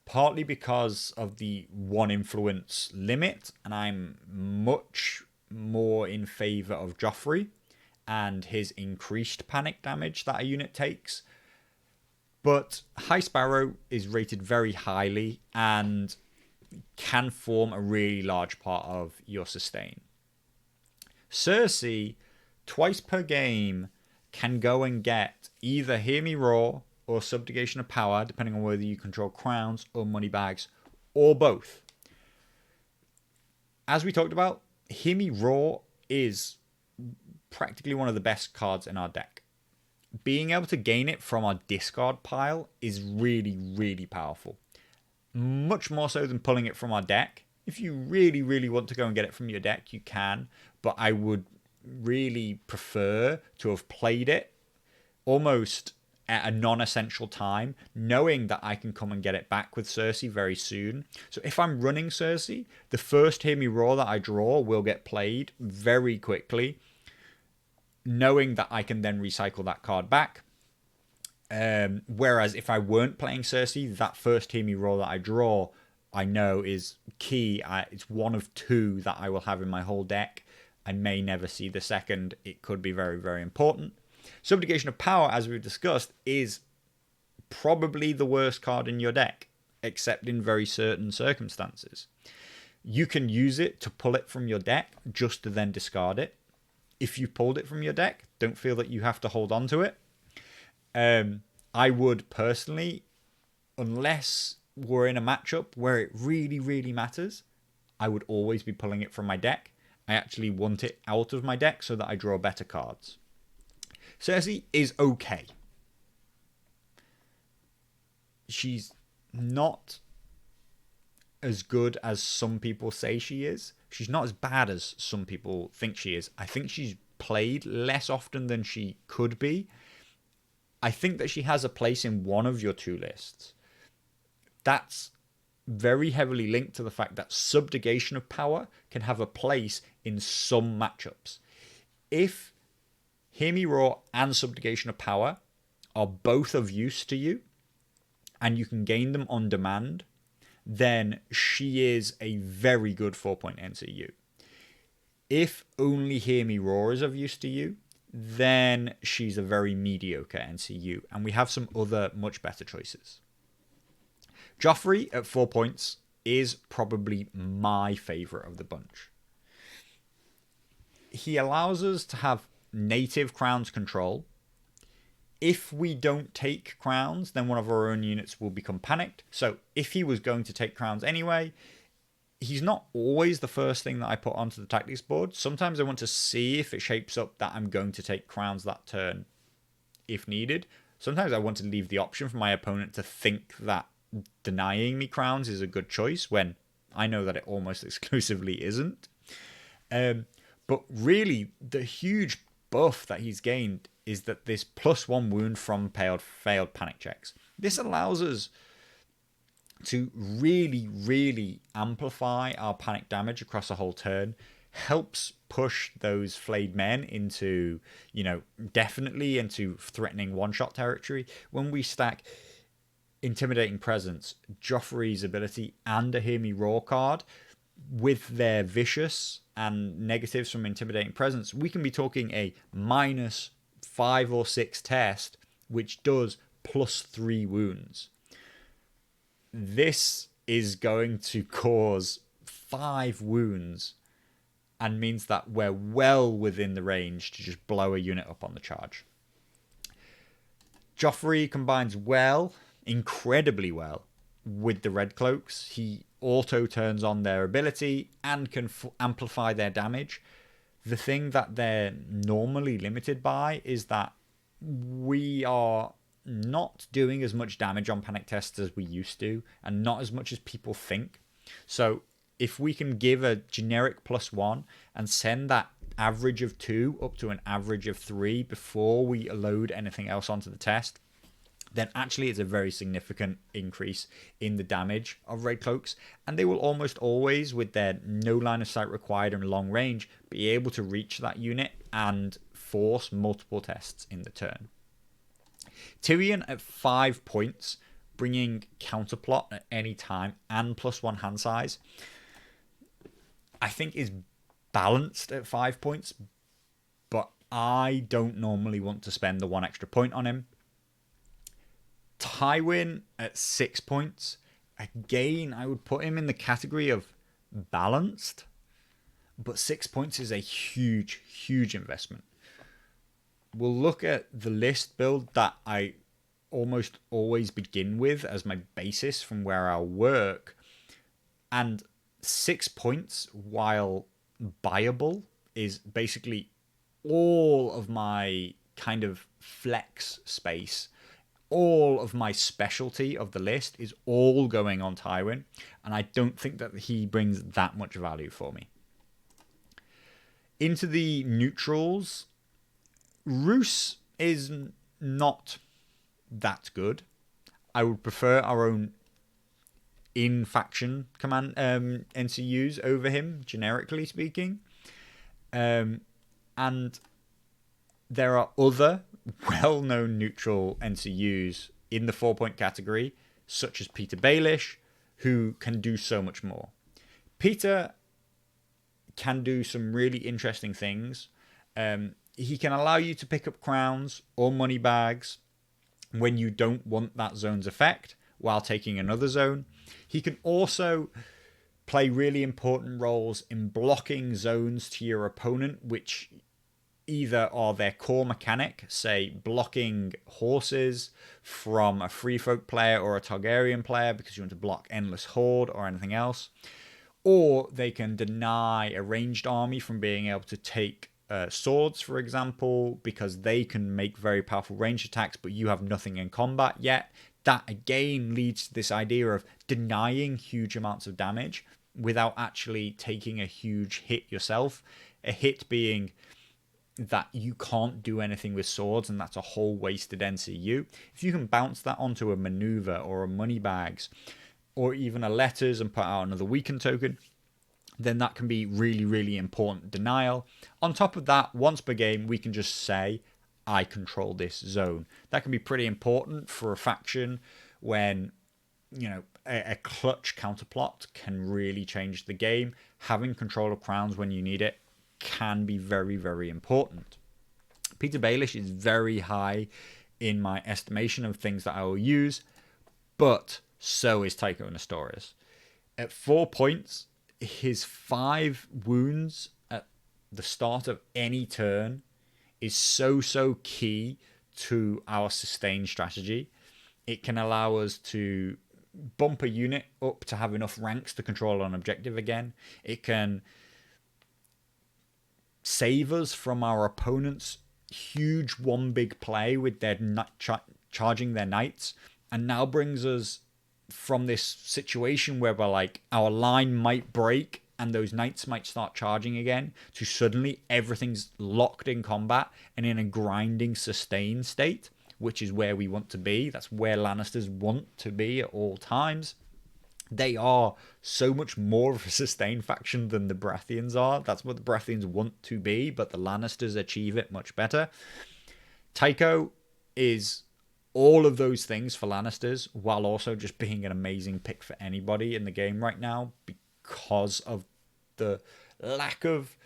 partly because of the 1 influence limit, and I'm much more in favor of Joffrey and his increased panic damage that a unit takes. But High Sparrow is rated very highly and can form a really large part of your sustain. Cersei, twice per game, can go and get either Hear Me Roar or Subjugation of Power, depending on whether you control crowns or money bags, or both. As we talked about, Hear Me Roar is practically one of the best cards in our deck. Being able to gain it from our discard pile is really, really powerful. Much more so than pulling it from our deck. If you really, really want to go and get it from your deck, you can. But I would really prefer to have played it almost at a non-essential time, knowing that I can come and get it back with Cersei very soon. So if I'm running Cersei, the first Hear Me Roar that I draw will get played very quickly, knowing that I can then recycle that card back. Whereas if I weren't playing Cersei, that first Hear Me Roar that I draw, I know is key. It's one of 2 that I will have in my whole deck. I may never see the second. It could be very, very important. Subjugation of Power, as we've discussed, is probably the worst card in your deck, except in very certain circumstances. You can use it to pull it from your deck just to then discard it. If you pulled it from your deck, don't feel that you have to hold on to it. I would personally, unless we're in a matchup where it really, really matters, I would always be pulling it from my deck. I actually want it out of my deck so that I draw better cards. Cersei is okay. She's not as good as some people say she is. She's not as bad as some people think she is. I think she's played less often than she could be. I think that she has a place in one of your 2 lists. That's very heavily linked to the fact that Subjugation of Power can have a place in some matchups. If Hear Me Roar and Subjugation of Power are both of use to you, and you can gain them on demand, then she is a very good 4-point NCU. If only Hear Me Roar is of use to you, then she's a very mediocre NCU, and we have some other much better choices. Joffrey at 4 points is probably my favourite of the bunch. He allows us to have native crowns control. If we don't take crowns, then one of our own units will become panicked. So if he was going to take crowns anyway, he's not always the first thing that I put onto the tactics board. Sometimes I want to see if it shapes up that I'm going to take crowns that turn if needed. Sometimes I want to leave the option for my opponent to think that denying me crowns is a good choice when I know that it almost exclusively isn't. But really, the huge buff that he's gained is that this +1 wound from failed panic checks. This allows us to really, really amplify our panic damage across a whole turn, helps push those flayed men into, definitely into threatening one-shot territory. When we stack Intimidating Presence, Joffrey's ability, and a Hear Me Roar card with their vicious and negatives from Intimidating Presence, we can be talking a -5 or 6 test, which does +3 wounds. This is going to cause 5 wounds and means that we're well within the range to just blow a unit up on the charge. Joffrey combines well, incredibly well, with the Red Cloaks. He auto turns on their ability and can amplify their damage. The thing that they're normally limited by is that we are not doing as much damage on panic tests as we used to, and not as much as people think. So if we can give a generic +1 and send that average of 2 up to an average of 3 before we load anything else onto the test, then actually it's a very significant increase in the damage of Red Cloaks, and they will almost always, with their no line of sight required and long range, be able to reach that unit and force multiple tests in the turn. Tyrion at 5 points, bringing counterplot at any time and +1 hand size, I think is balanced at 5 points, but I don't normally want to spend the 1 extra point on him. Tywin at 6 points, again, I would put him in the category of balanced, but 6 points is a huge, huge investment. We'll look at the list build that I almost always begin with as my basis from where I'll work, and 6 points, while buyable, is basically all of my kind of flex space. All of my specialty of the list is all going on Tywin, and I don't think that he brings that much value for me. Into the neutrals, Roose is not that good. I would prefer our own in-faction command NCUs over him, generically speaking. And there are other well-known neutral NCUs in the 4-point category, such as Peter Baelish, who can do so much more. Peter can do some really interesting things. He can allow you to pick up crowns or money bags when you don't want that zone's effect while taking another zone. He can also play really important roles in blocking zones to your opponent, which either are their core mechanic, say blocking horses from a free folk player or a Targaryen player because you want to block Endless Horde or anything else, or they can deny a ranged army from being able to take swords, for example, because they can make very powerful ranged attacks, but you have nothing in combat yet. That again leads to this idea of denying huge amounts of damage without actually taking a huge hit yourself. A hit being that you can't do anything with swords, and that's a whole wasted NCU. If you can bounce that onto a maneuver or a money bags or even a letters and put out another weaken token, then that can be really, really important denial. On top of that, once per game, we can just say, I control this zone. That can be pretty important for a faction when, a clutch counterplot can really change the game. Having control of crowns when you need it can be very, very important. Peter Baelish is very high in my estimation of things that I will use, but so is Tycho Nestorius. At 4 points, his 5 wounds at the start of any turn is so key to our sustain strategy. It can allow us to bump a unit up to have enough ranks to control an objective again. It can save us from our opponent's huge one big play with their charging their knights, and now brings us from this situation where we're like, our line might break and those knights might start charging again, to suddenly everything's locked in combat and in a grinding sustain state, which is where we want to be. That's where Lannisters want to be at all times. They are so much more of a sustain faction than the Baratheons are. That's what the Baratheons want to be, but the Lannisters achieve it much better. Tycho is all of those things for Lannisters, while also just being an amazing pick for anybody in the game right now, because of the lack of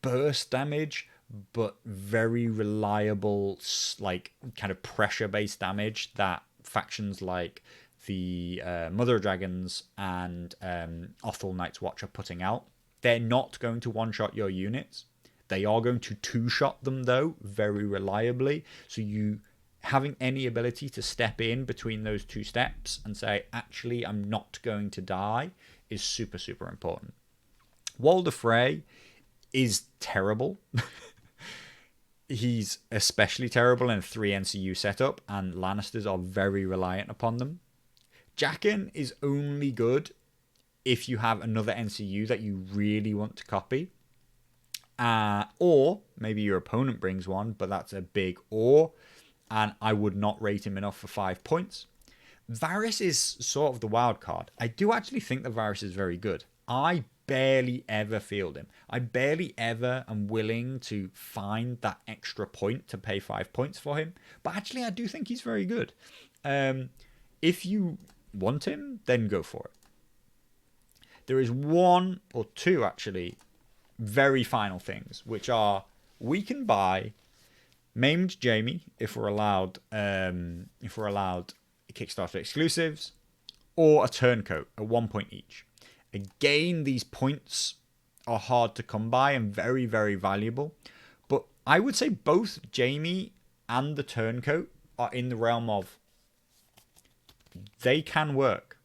burst damage, but very reliable, like, kind of pressure-based damage that factions like the Mother of Dragons and Othel Night's Watch are putting out. They're not going to one-shot your units. They are going to two-shot them, though, very reliably. So you having any ability to step in between those two steps and say, actually, I'm not going to die, is super, super important. Walder Frey is terrible. He's especially terrible in a 3 NCU setup, and Lannisters are very reliant upon them. Jaqen is only good if you have another NCU that you really want to copy. Or maybe your opponent brings one, but that's a big or, and I would not rate him enough for 5 points. Varys is sort of the wild card. I do actually think that Varys is very good. I barely ever field him. I barely ever am willing to find that extra point to pay 5 points for him. But actually, I do think he's very good. If you want him, then go for it. There is one or two, actually, very final things, which are, we can buy Maimed Jaime if we're allowed Kickstarter exclusives, or a Turncoat at 1 point each. Again, these points are hard to come by and very, very valuable. But I would say both Jaime and the Turncoat are in the realm of, they can work.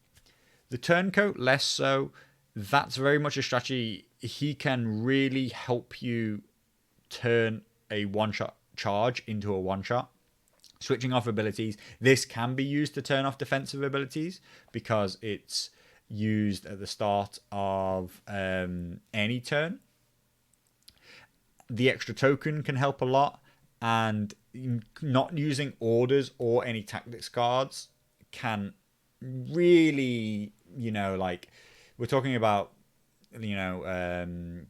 The Turncoat, less so. That's very much a strategy. He can really help you turn a one-shot charge into a one-shot. Switching off abilities. This can be used to turn off defensive abilities because it's used at the start of any turn. The extra token can help a lot, and not using orders or any tactics cards can really, like, we're talking about, Targaryen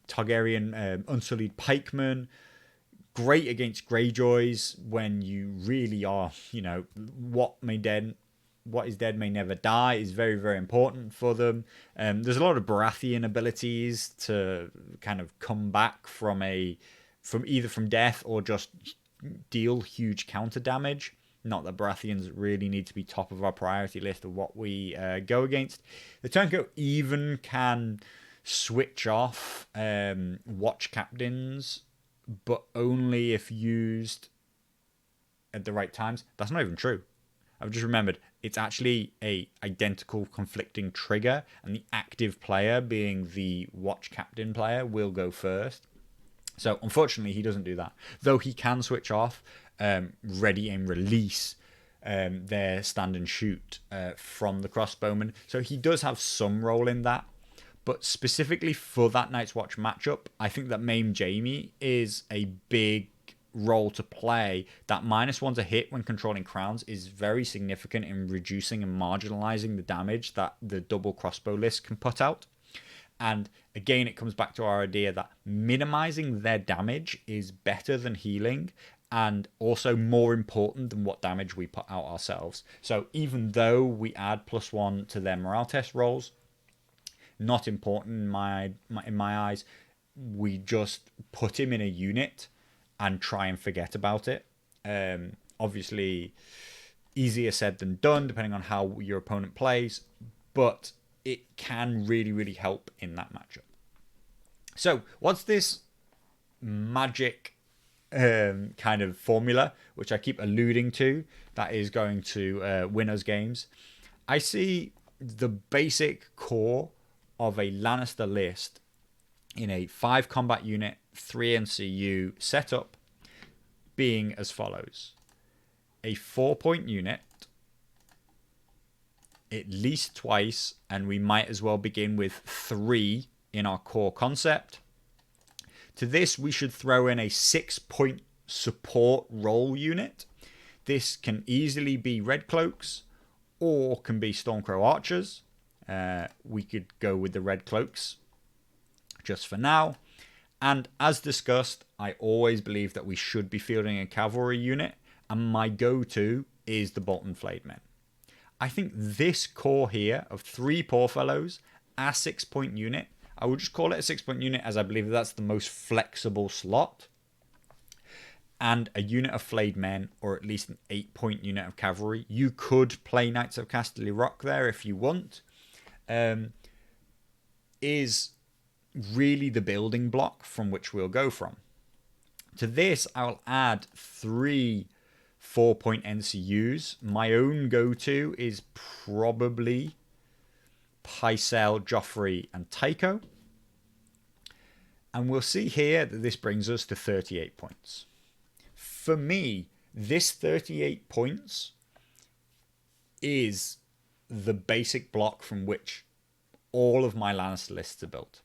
Unsullied Pikemen, great against Greyjoys when you really are, what is dead may never die is very, very important for them. There's a lot of Baratheon abilities to kind of come back from either death or just deal huge counter damage. Not that Baratheons really need to be top of our priority list of what we go against. The Turncoat even can switch off watch captains, but only if used at the right times. That's not even true. I've just remembered, it's actually a identical conflicting trigger, and the active player, being the watch captain player, will go first. So unfortunately, he doesn't do that. Though he can switch off, ready and release their stand and shoot from the crossbowman. So he does have some role in that. But specifically for that Night's Watch matchup, I think that Maimed Jaime is a big role to play. That -1 to hit when controlling crowns is very significant in reducing and marginalizing the damage that the double crossbow list can put out. And again, it comes back to our idea that minimizing their damage is better than healing, and also more important than what damage we put out ourselves. So even though we add +1 to their morale test rolls, not important in my eyes. we just put him in a unit and try and forget about it. Obviously, easier said than done, depending on how your opponent plays, but it can really, really help in that matchup. So, what's this magic kind of formula, which I keep alluding to, that is going to win us games? I see the basic core of a Lannister list in a 5 combat unit, 3 NCU setup being as follows. A 4-point unit, at least twice, and we might as well begin with 3 in our core concept. To this, we should throw in a 6-point support role unit. This can easily be Red Cloaks or can be Stormcrow Archers. We could go with the Red Cloaks just for now. And as discussed, I always believe that we should be fielding a cavalry unit, and my go-to is the Bolton Flayed Men. I think this core here of 3 Poorfellows, a 6-point unit, I would just call it a 6-point unit as I believe that's the most flexible slot, and a unit of Flayed Men, or at least an 8-point unit of cavalry. You could play Knights of Casterly Rock there if you want, is really the building block from which we'll go from. To this, I'll add 3 4-point NCUs. My own go-to is probably Pycelle, Joffrey, and Tycho. And we'll see here that this brings us to 38 points. For me, this 38 points is the basic block from which all of my Lannister lists are built.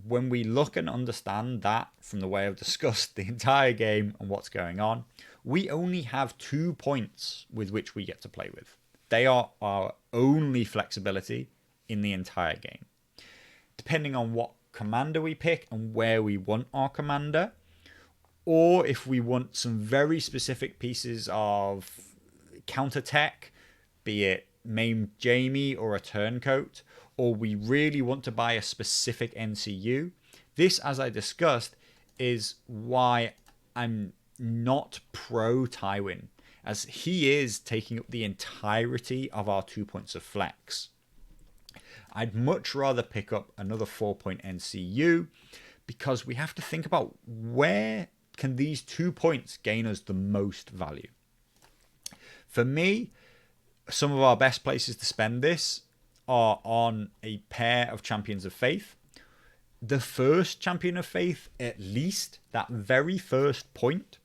When we look and understand that from the way I've discussed the entire game and what's going on, we only have 2 points with which we get to play with. They are our only flexibility in the entire game. Depending on what commander we pick and where we want our commander, or if we want some very specific pieces of counter tech, be it Maimed Jaime or a Turncoat, or we really want to buy a specific NCU. This, as I discussed, is why I'm not pro Tywin, as he is taking up the entirety of our 2 points of flex. I'd much rather pick up another 4-point NCU, because we have to think about where can these 2 points gain us the most value. For me, some of our best places to spend this are on a pair of Champions of Faith. The first Champion of Faith, at least, that very first point,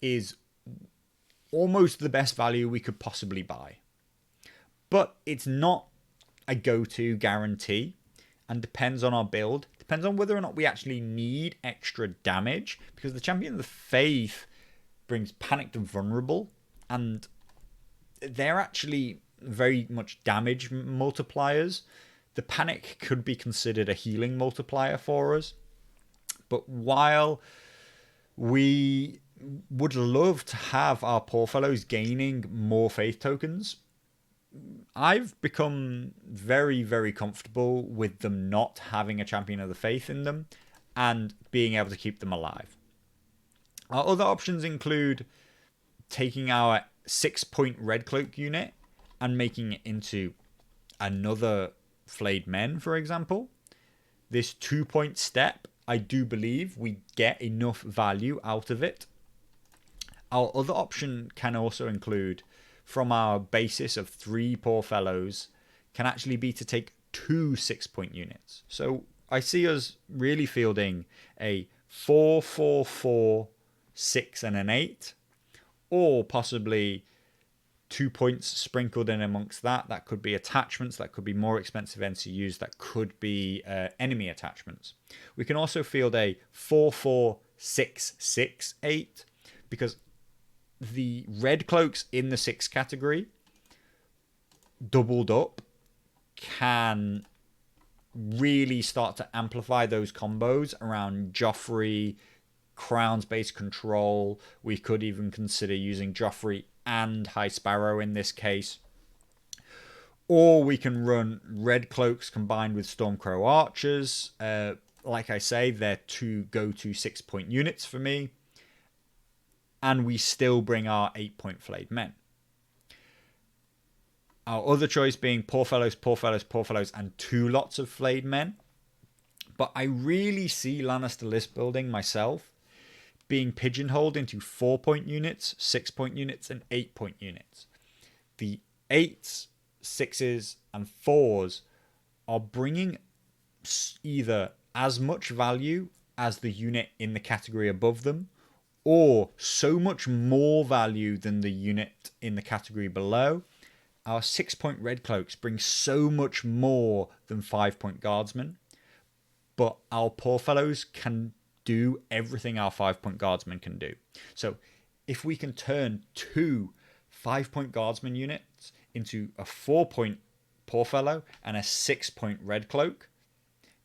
is almost the best value we could possibly buy. But it's not a go-to guarantee, and depends on our build. Depends on whether or not we actually need extra damage, because the Champion of the Faith brings Panicked and Vulnerable, and they're actually very much damage multipliers. The Panic could be considered a healing multiplier for us. But while we would love to have our Poorfellows gaining more faith tokens, I've become very, very comfortable with them not having a Champion of the Faith in them and being able to keep them alive. Our other options include taking our 6-point Red Cloak unit and making it into another Flayed Men, for example. This 2-point step, I do believe we get enough value out of it. Our other option can also include, from our basis of 3 Poorfellows, can actually be to take 2 6-point units. So I see us really fielding a 4, 4, 4, 6, and an 8, or possibly 2 points sprinkled in amongst that. That could be attachments, that could be more expensive NCUs, that could be enemy attachments. We can also field a 4, 4, 6, 6, 8, because the Red Cloaks in the 6 category, doubled up, can really start to amplify those combos around Joffrey, Crowns-based control. We could even consider using Joffrey and High Sparrow in this case. Or we can run Red Cloaks combined with Stormcrow Archers. like I say, they're two go-to 6-point units for me. And we still bring our 8-point flayed men. Our other choice being poor fellows, poor fellows, poor fellows, and 2 lots of flayed men. But I really see Lannister list building myself being pigeonholed into 4-point units, 6-point units, and 8-point units. The 8s, 6s, and 4s are bringing either as much value as the unit in the category above them, or so much more value than the unit in the category below. Our 6-point red cloaks bring so much more than 5-point guardsmen, but our poor fellows can do everything our 5-point guardsmen can do. So if we can turn 2 5-point guardsman units into a 4-point poor fellow and a 6-point red cloak,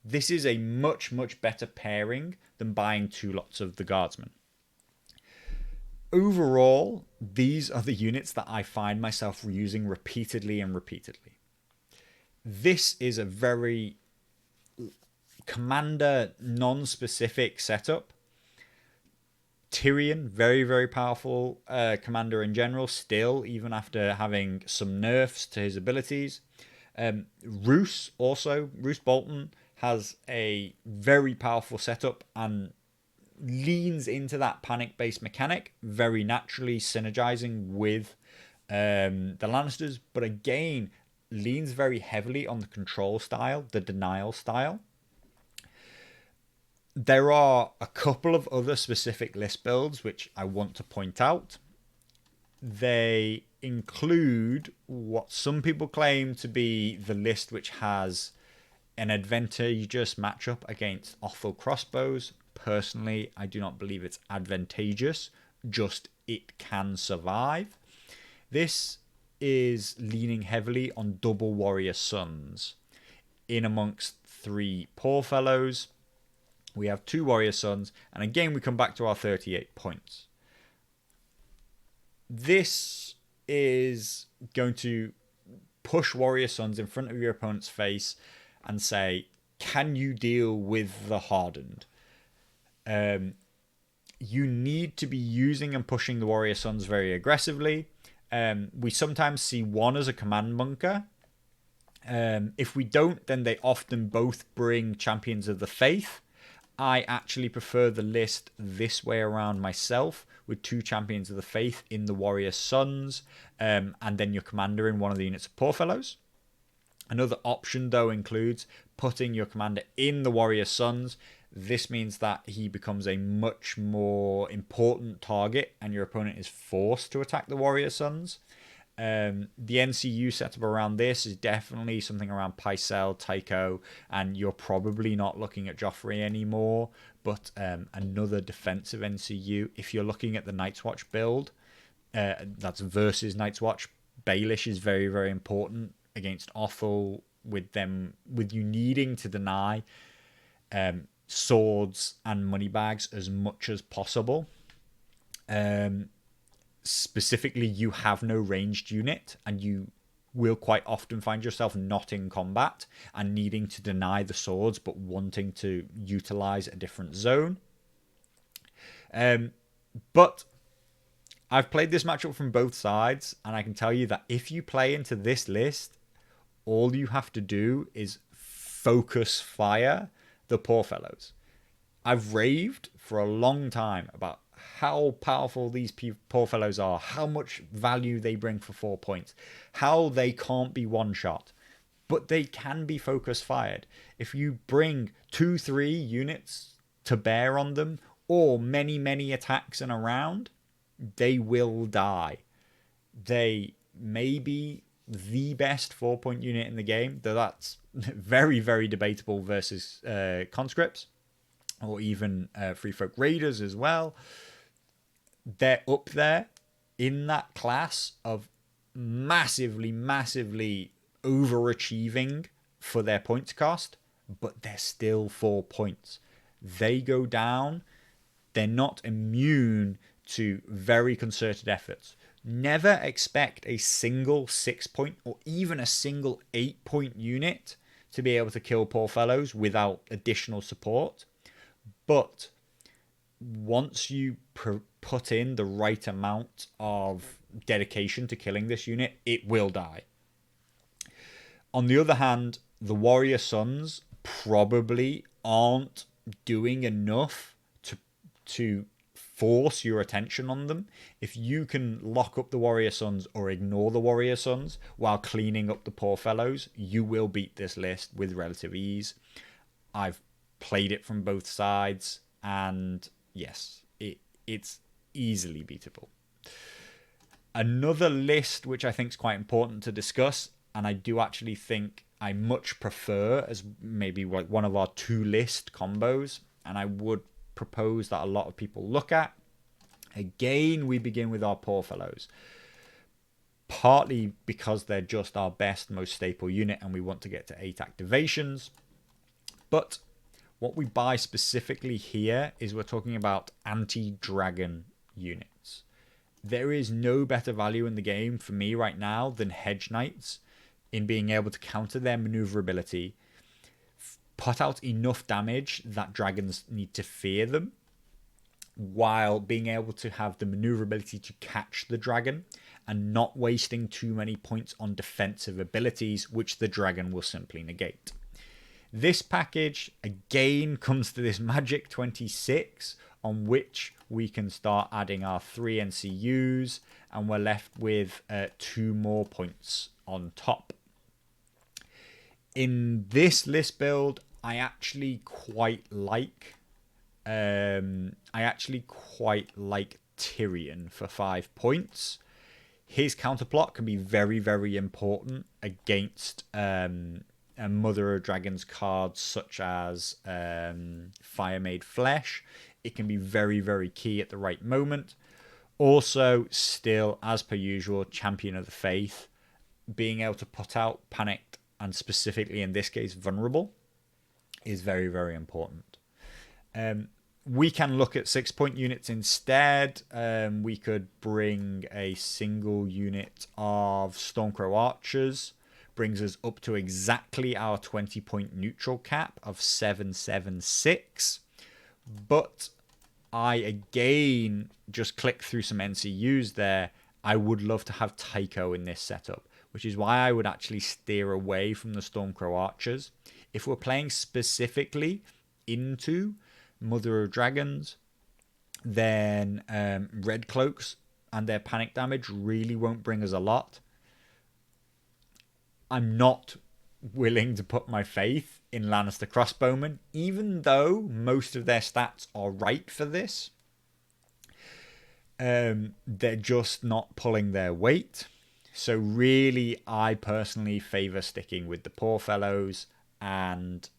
this is a much, much better pairing than buying 2 lots of the guardsmen. Overall, these are the units that I find myself using repeatedly and repeatedly. This is a very commander non-specific setup. Tyrion, very, very powerful commander in general, still, even after having some nerfs to his abilities. Roose Bolton has a very powerful setup and leans into that panic-based mechanic, very naturally synergizing with the Lannisters, but again, leans very heavily on the control style, the denial style. There are a couple of other specific list builds which I want to point out. They include what some people claim to be the list which has an advantageous matchup against awful crossbows. Personally, I do not believe it's advantageous, just it can survive. This is leaning heavily on double warrior sons. In amongst 3 poor fellows, we have 2 warrior sons, and again we come back to our 38 points. This is going to push warrior sons in front of your opponent's face and say, can you deal with the hardened? You need to be using and pushing the warrior sons very aggressively. We sometimes see one as a command bunker. If we don't, then they often both bring champions of the faith. I actually prefer the list this way around myself, with 2 champions of the faith in the warrior sons, and then your commander in one of the units of poor fellows. Another option, though, includes putting your commander in the warrior sons. This means that he becomes a much more important target and your opponent is forced to attack the warrior sons. The NCU setup around this is definitely something around Pycelle, Tycho, and you're probably not looking at Joffrey anymore, but another defensive NCU. If you're looking at the Night's Watch build, that's versus Night's Watch, Baelish is very, very important against Othel, with you needing to deny swords and money bags as much as possible. Specifically, you have no ranged unit, and you will quite often find yourself not in combat and needing to deny the swords, but wanting to utilize a different zone. But I've played this matchup from both sides, and I can tell you that if you play into this list, all you have to do is focus fire the poor fellows. I've raved for a long time about how powerful these poor fellows are, how much value they bring for 4 points, how they can't be one-shot, but they can be focus fired. If you bring 2-3 units to bear on them, or many attacks in a round, they will die. They may be the best 4-point unit in the game, though that's very, very debatable versus conscripts, or even free folk raiders as well. They're up there in that class of massively overachieving for their points cost, but they're still 4 points. They go down. They're not immune to very concerted efforts. Never expect a single 6-point or even a single 8-point unit to be able to kill poor fellows without additional support. But once you put in the right amount of dedication to killing this unit, it will die. On the other hand, the warrior sons probably aren't doing enough to force your attention on them. If you can lock up the warrior sons or ignore the warrior sons while cleaning up the poor fellows, you will beat this list with relative ease. I've played it from both sides, and yes, it's easily beatable. Another list which I think is quite important to discuss, and I do actually think I much prefer as maybe like one of our 2-list combos, and I would propose that a lot of people look at. Again, we begin with our poor fellows, partly because they're just our best, most staple unit, and we want to get to 8 activations. But what we buy specifically here is we're talking about anti-dragon units. There is no better value in the game for me right now than Hedge Knights in being able to counter their maneuverability, put out enough damage that dragons need to fear them, while being able to have the maneuverability to catch the dragon and not wasting too many points on defensive abilities, which the dragon will simply negate. This package again comes to this magic 26, on which we can start adding our 3 NCUs, and we're left with 2 more points on top. In this list build, I actually quite like Tyrion for 5 points. His counterplot can be very, very important against Mother of Dragons cards such as Fire Made Flesh. It can be very, very key at the right moment. Also, still, as per usual, Champion of the Faith, being able to put out Panicked, and specifically in this case Vulnerable, is very, very important. We can look at 6-point units instead. We could bring a single unit of Stormcrow Archers. Brings us up to exactly our 20-point neutral cap of 776. But I, again, just click through some NCUs there. I would love to have Tycho in this setup, which is why I would actually steer away from the Stormcrow Archers. If we're playing specifically into Mother of Dragons, then Red Cloaks and their panic damage really won't bring us a lot. I'm not willing to put my faith in Lannister Crossbowmen, even though most of their stats are right for this. They're just not pulling their weight. So really, I personally favour sticking with the poor fellows and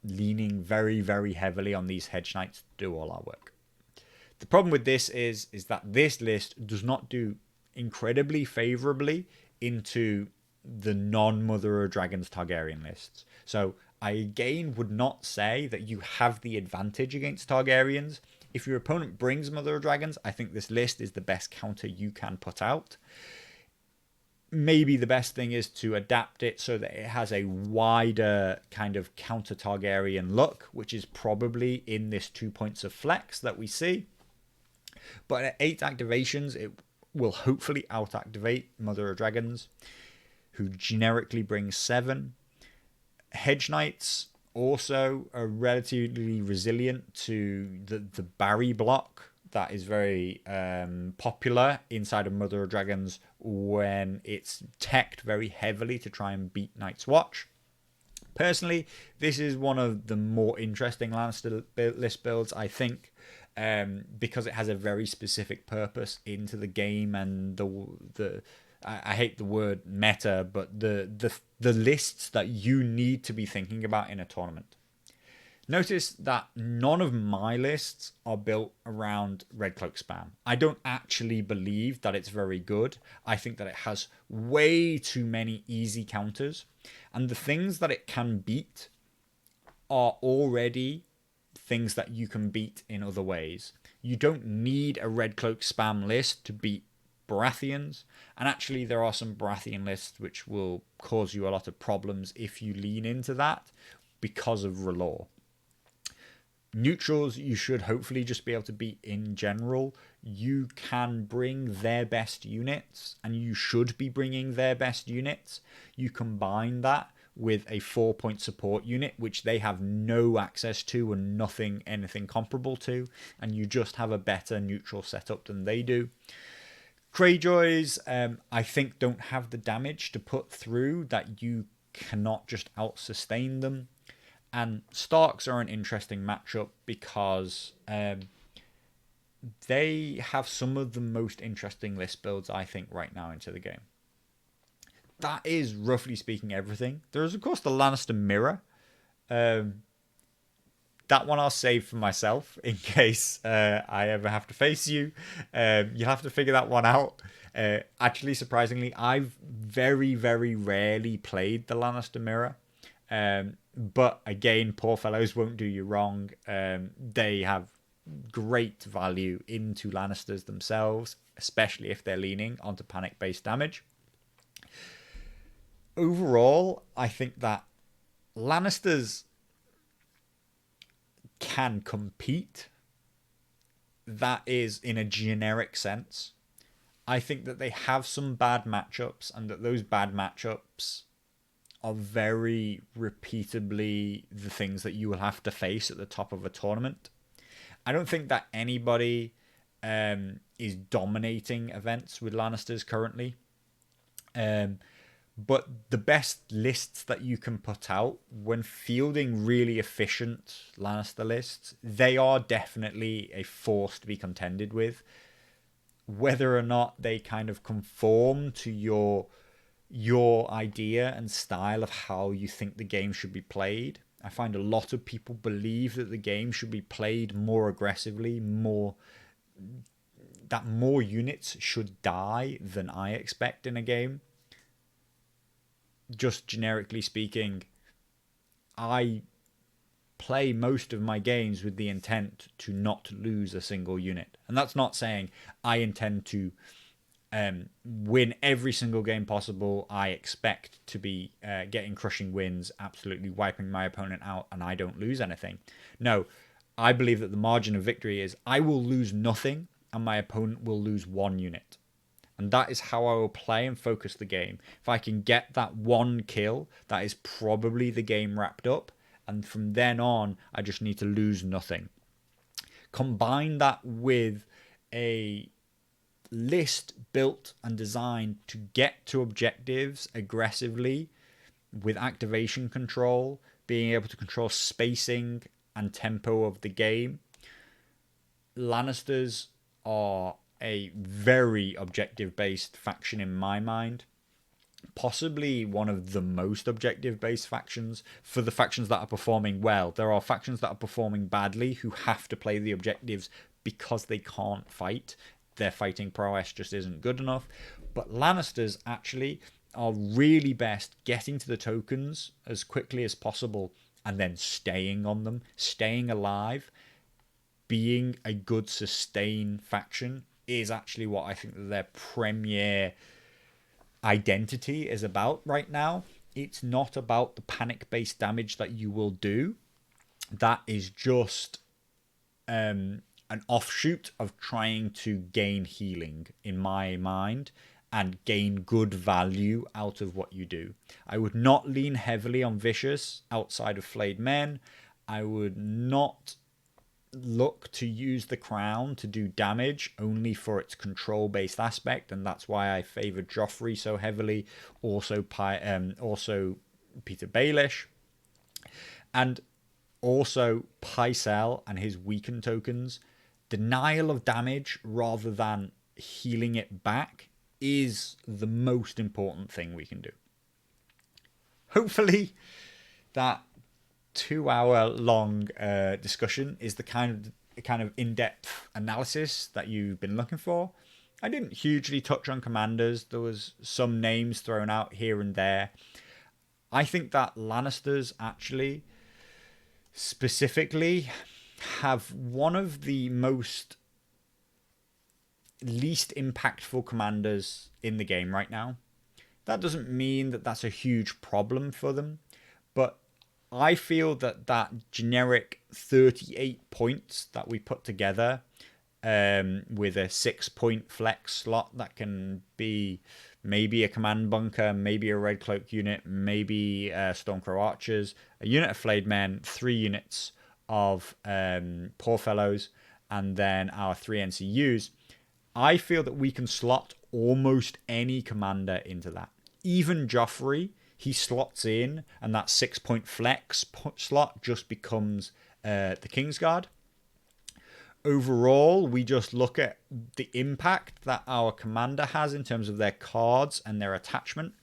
leaning very, very heavily on these Hedge Knights to do all our work. The problem with this is that this list does not do incredibly favourably into the non-Mother of Dragons Targaryen lists. So I again would not say that you have the advantage against Targaryens. If your opponent brings Mother of Dragons, I think this list is the best counter you can put out. Maybe the best thing is to adapt it so that it has a wider kind of counter Targaryen look, which is probably in this 2 points of flex that we see. But at 8 activations, it will hopefully out-activate Mother of Dragons, who generically brings 7. Hedge Knights also are relatively resilient to the Barry block that is very popular inside of Mother of Dragons when it's teched very heavily to try and beat Night's Watch. Personally, this is one of the more interesting Lannister list builds, I think, because it has a very specific purpose into the game, and I hate the word meta, but the lists that you need to be thinking about in a tournament. Notice that none of my lists are built around Red Cloak spam. I don't actually believe that it's very good. I think that it has way too many easy counters, and the things that it can beat are already things that you can beat in other ways. You don't need a Red Cloak spam list to beat Baratheons. And actually, there are some Baratheon lists which will cause you a lot of problems if you lean into that because of R'hllor. Neutrals, you should hopefully just be able to beat in general. You can bring their best units, and you should be bringing their best units. You combine that with a 4-point support unit, which they have no access to and anything comparable to, and you just have a better neutral setup than they do. Greyjoys, I think, don't have the damage to put through that you cannot just out-sustain them. And Starks are an interesting matchup because they have some of the most interesting list builds, I think, right now into the game. That is, roughly speaking, everything. There is, of course, the Lannister Mirror. That one I'll save for myself in case I ever have to face you. You'll have to figure that one out. Actually, surprisingly, I've very, very rarely played the Lannister Mirror. But again, poor fellows won't do you wrong. They have great value into Lannisters themselves, especially if they're leaning onto panic-based damage. Overall, I think that Lannisters can compete. That is in a generic sense. I think that they have some bad matchups, and that those bad matchups are very repeatably the things that you will have to face at the top of a tournament. I don't think that anybody is dominating events with Lannisters currently. But the best lists that you can put out when fielding really efficient Lannister lists, they are definitely a force to be contended with. Whether or not they kind of conform to your idea and style of how you think the game should be played. I find a lot of people believe that the game should be played more aggressively, that more units should die than I expect in a game. Just generically speaking, I play most of my games with the intent to not lose a single unit. And that's not saying I intend to win every single game possible. I expect to be getting crushing wins, absolutely wiping my opponent out, and I don't lose anything. No, I believe that the margin of victory is I will lose nothing and my opponent will lose one unit. And that is how I will play and focus the game. If I can get that one kill, that is probably the game wrapped up. And from then on, I just need to lose nothing. Combine that with a list built and designed to get to objectives aggressively with activation control, being able to control spacing and tempo of the game. Lannisters are a very objective-based faction in my mind. Possibly one of the most objective-based factions for the factions that are performing well. There are factions that are performing badly who have to play the objectives because they can't fight. Their fighting prowess just isn't good enough. But Lannisters actually are really best getting to the tokens as quickly as possible and then staying on them, staying alive. Being a good sustain faction is actually what I think that their premier identity is about right now. It's not about the panic-based damage that you will do. That is just an offshoot of trying to gain healing, in my mind, and gain good value out of what you do. I would not lean heavily on Vicious outside of Flayed Men. I would not look to use the Crown to do damage only for its control-based aspect, and that's why I favoured Joffrey so heavily. Also Peter Baelish, and also Pycelle and his weakened tokens. Denial of damage rather than healing it back is the most important thing we can do. Hopefully that 2-hour long discussion is the kind of in-depth analysis that you've been looking for. I didn't hugely touch on commanders. There was some names thrown out here and there. I think that Lannisters actually specifically have one of the most least impactful commanders in the game right now. That doesn't mean that that's a huge problem for them, but I feel that that generic 38 points that we put together with a 6-point flex slot that can be maybe a command bunker, maybe a red cloak unit, maybe Stormcrow archers, a unit of flayed men, 3 units of poor fellows, and then our 3 NCUs. I feel that we can slot almost any commander into that. Even Joffrey, he slots in, and that 6-point flex slot just becomes the Kingsguard. Overall, we just look at the impact that our commander has in terms of their cards and their attachment.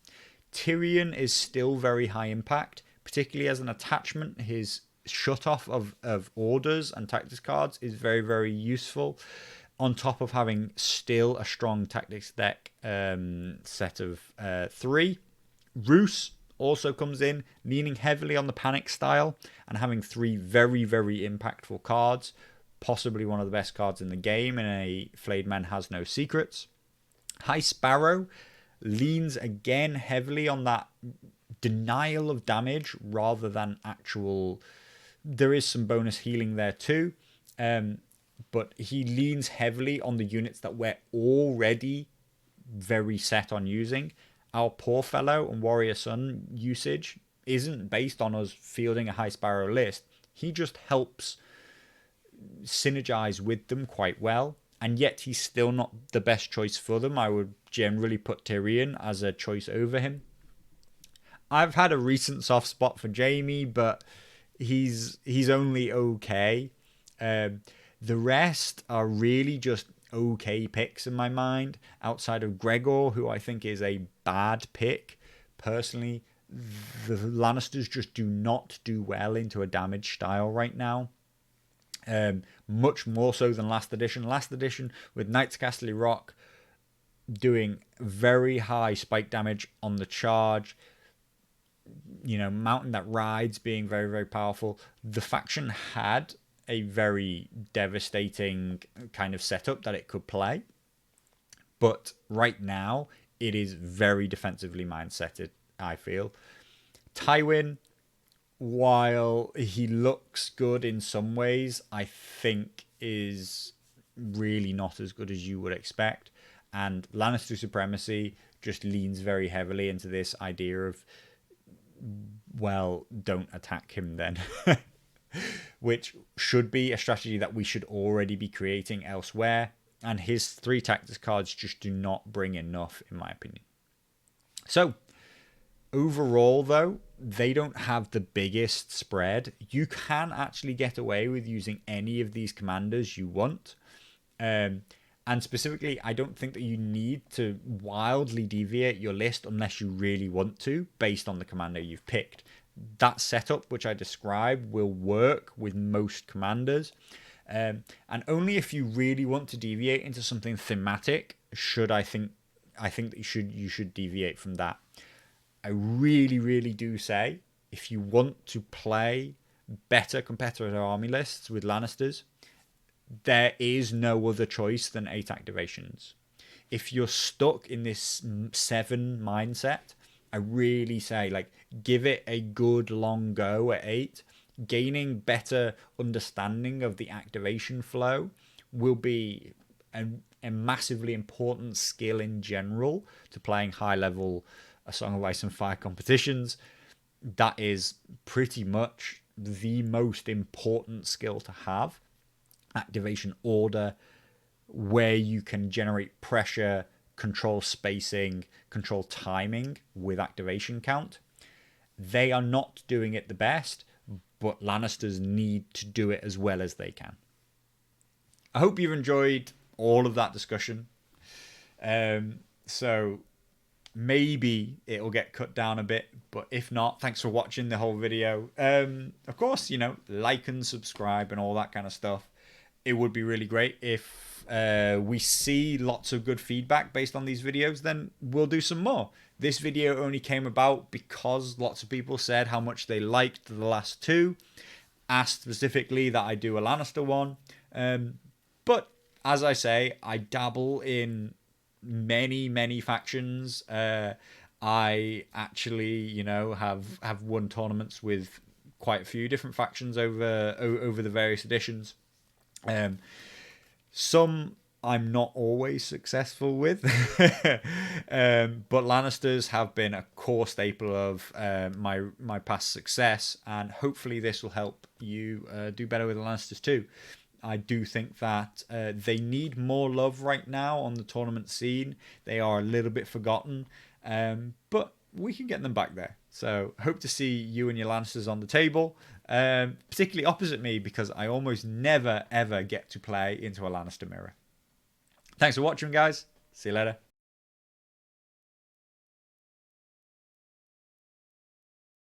Tyrion is still very high impact, particularly as an attachment. His shut off of orders and tactics cards is very, very useful, on top of having still a strong tactics deck set of 3. Roose also comes in, leaning heavily on the panic style and having 3 very, very impactful cards. Possibly one of the best cards in the game in a Flayed Man Has No Secrets. High Sparrow leans again heavily on that denial of damage rather than actual... There is some bonus healing there too. But he leans heavily on the units that we're already very set on using. Our Poor Fellow and Warrior Sun usage isn't based on us fielding a High Sparrow list. He just helps synergize with them quite well, and yet he's still not the best choice for them. I would generally put Tyrion as a choice over him. I've had a recent soft spot for Jaime, but he's only okay. The rest are really just okay picks in my mind, outside of Gregor, who I think is a bad pick. Personally, the Lannisters just do not do well into a damage style right now. Much more so than last edition. Last edition, with Knights Castle Rock doing very high spike damage on the charge, Mountain That Rides being very, very powerful. The faction had a very devastating kind of setup that it could play. But right now, it is very defensively mindseted, I feel. Tywin, while he looks good in some ways, I think is really not as good as you would expect. And Lannister Supremacy just leans very heavily into this idea of, well, don't attack him then. Which should be a strategy that we should already be creating elsewhere. And his 3 tactics cards just do not bring enough, in my opinion. So, overall, though, they don't have the biggest spread. You can actually get away with using any of these commanders you want. And specifically, I don't think that you need to wildly deviate your list unless you really want to, based on the commander you've picked. That setup, which I described, will work with most commanders. And only if you really want to deviate into something thematic I think that you should deviate from that. I really, really do say, if you want to play better competitor army lists with Lannisters, there is no other choice than 8 activations. If you're stuck in this 7 mindset, I really say, give it a good long go at 8. Gaining better understanding of the activation flow will be a massively important skill in general to playing high-level A Song of Ice and Fire competitions. That is pretty much the most important skill to have. Activation order, where you can generate pressure, control spacing, control timing with activation count. They are not doing it the best, but Lannisters need to do it as well as they can. I hope you've enjoyed all of that discussion. So maybe it'll get cut down a bit, but if not, thanks for watching the whole video. Of course, like and subscribe and all that kind of stuff. It would be really great if we see lots of good feedback based on these videos, then we'll do some more. This video only came about because lots of people said how much they liked the last 2, asked specifically that I do a Lannister one, but as I say, I dabble in many factions. I actually, have won tournaments with quite a few different factions over the various editions. Some I'm not always successful with, but Lannisters have been a core staple of my past success, and hopefully this will help you do better with the Lannisters too. I do think that they need more love right now on the tournament scene. They are a little bit forgotten, but we can get them back there. So hope to see you and your Lannisters on the table, particularly opposite me, because I almost never ever get to play into a Lannister mirror. Thanks for watching, guys. See you later.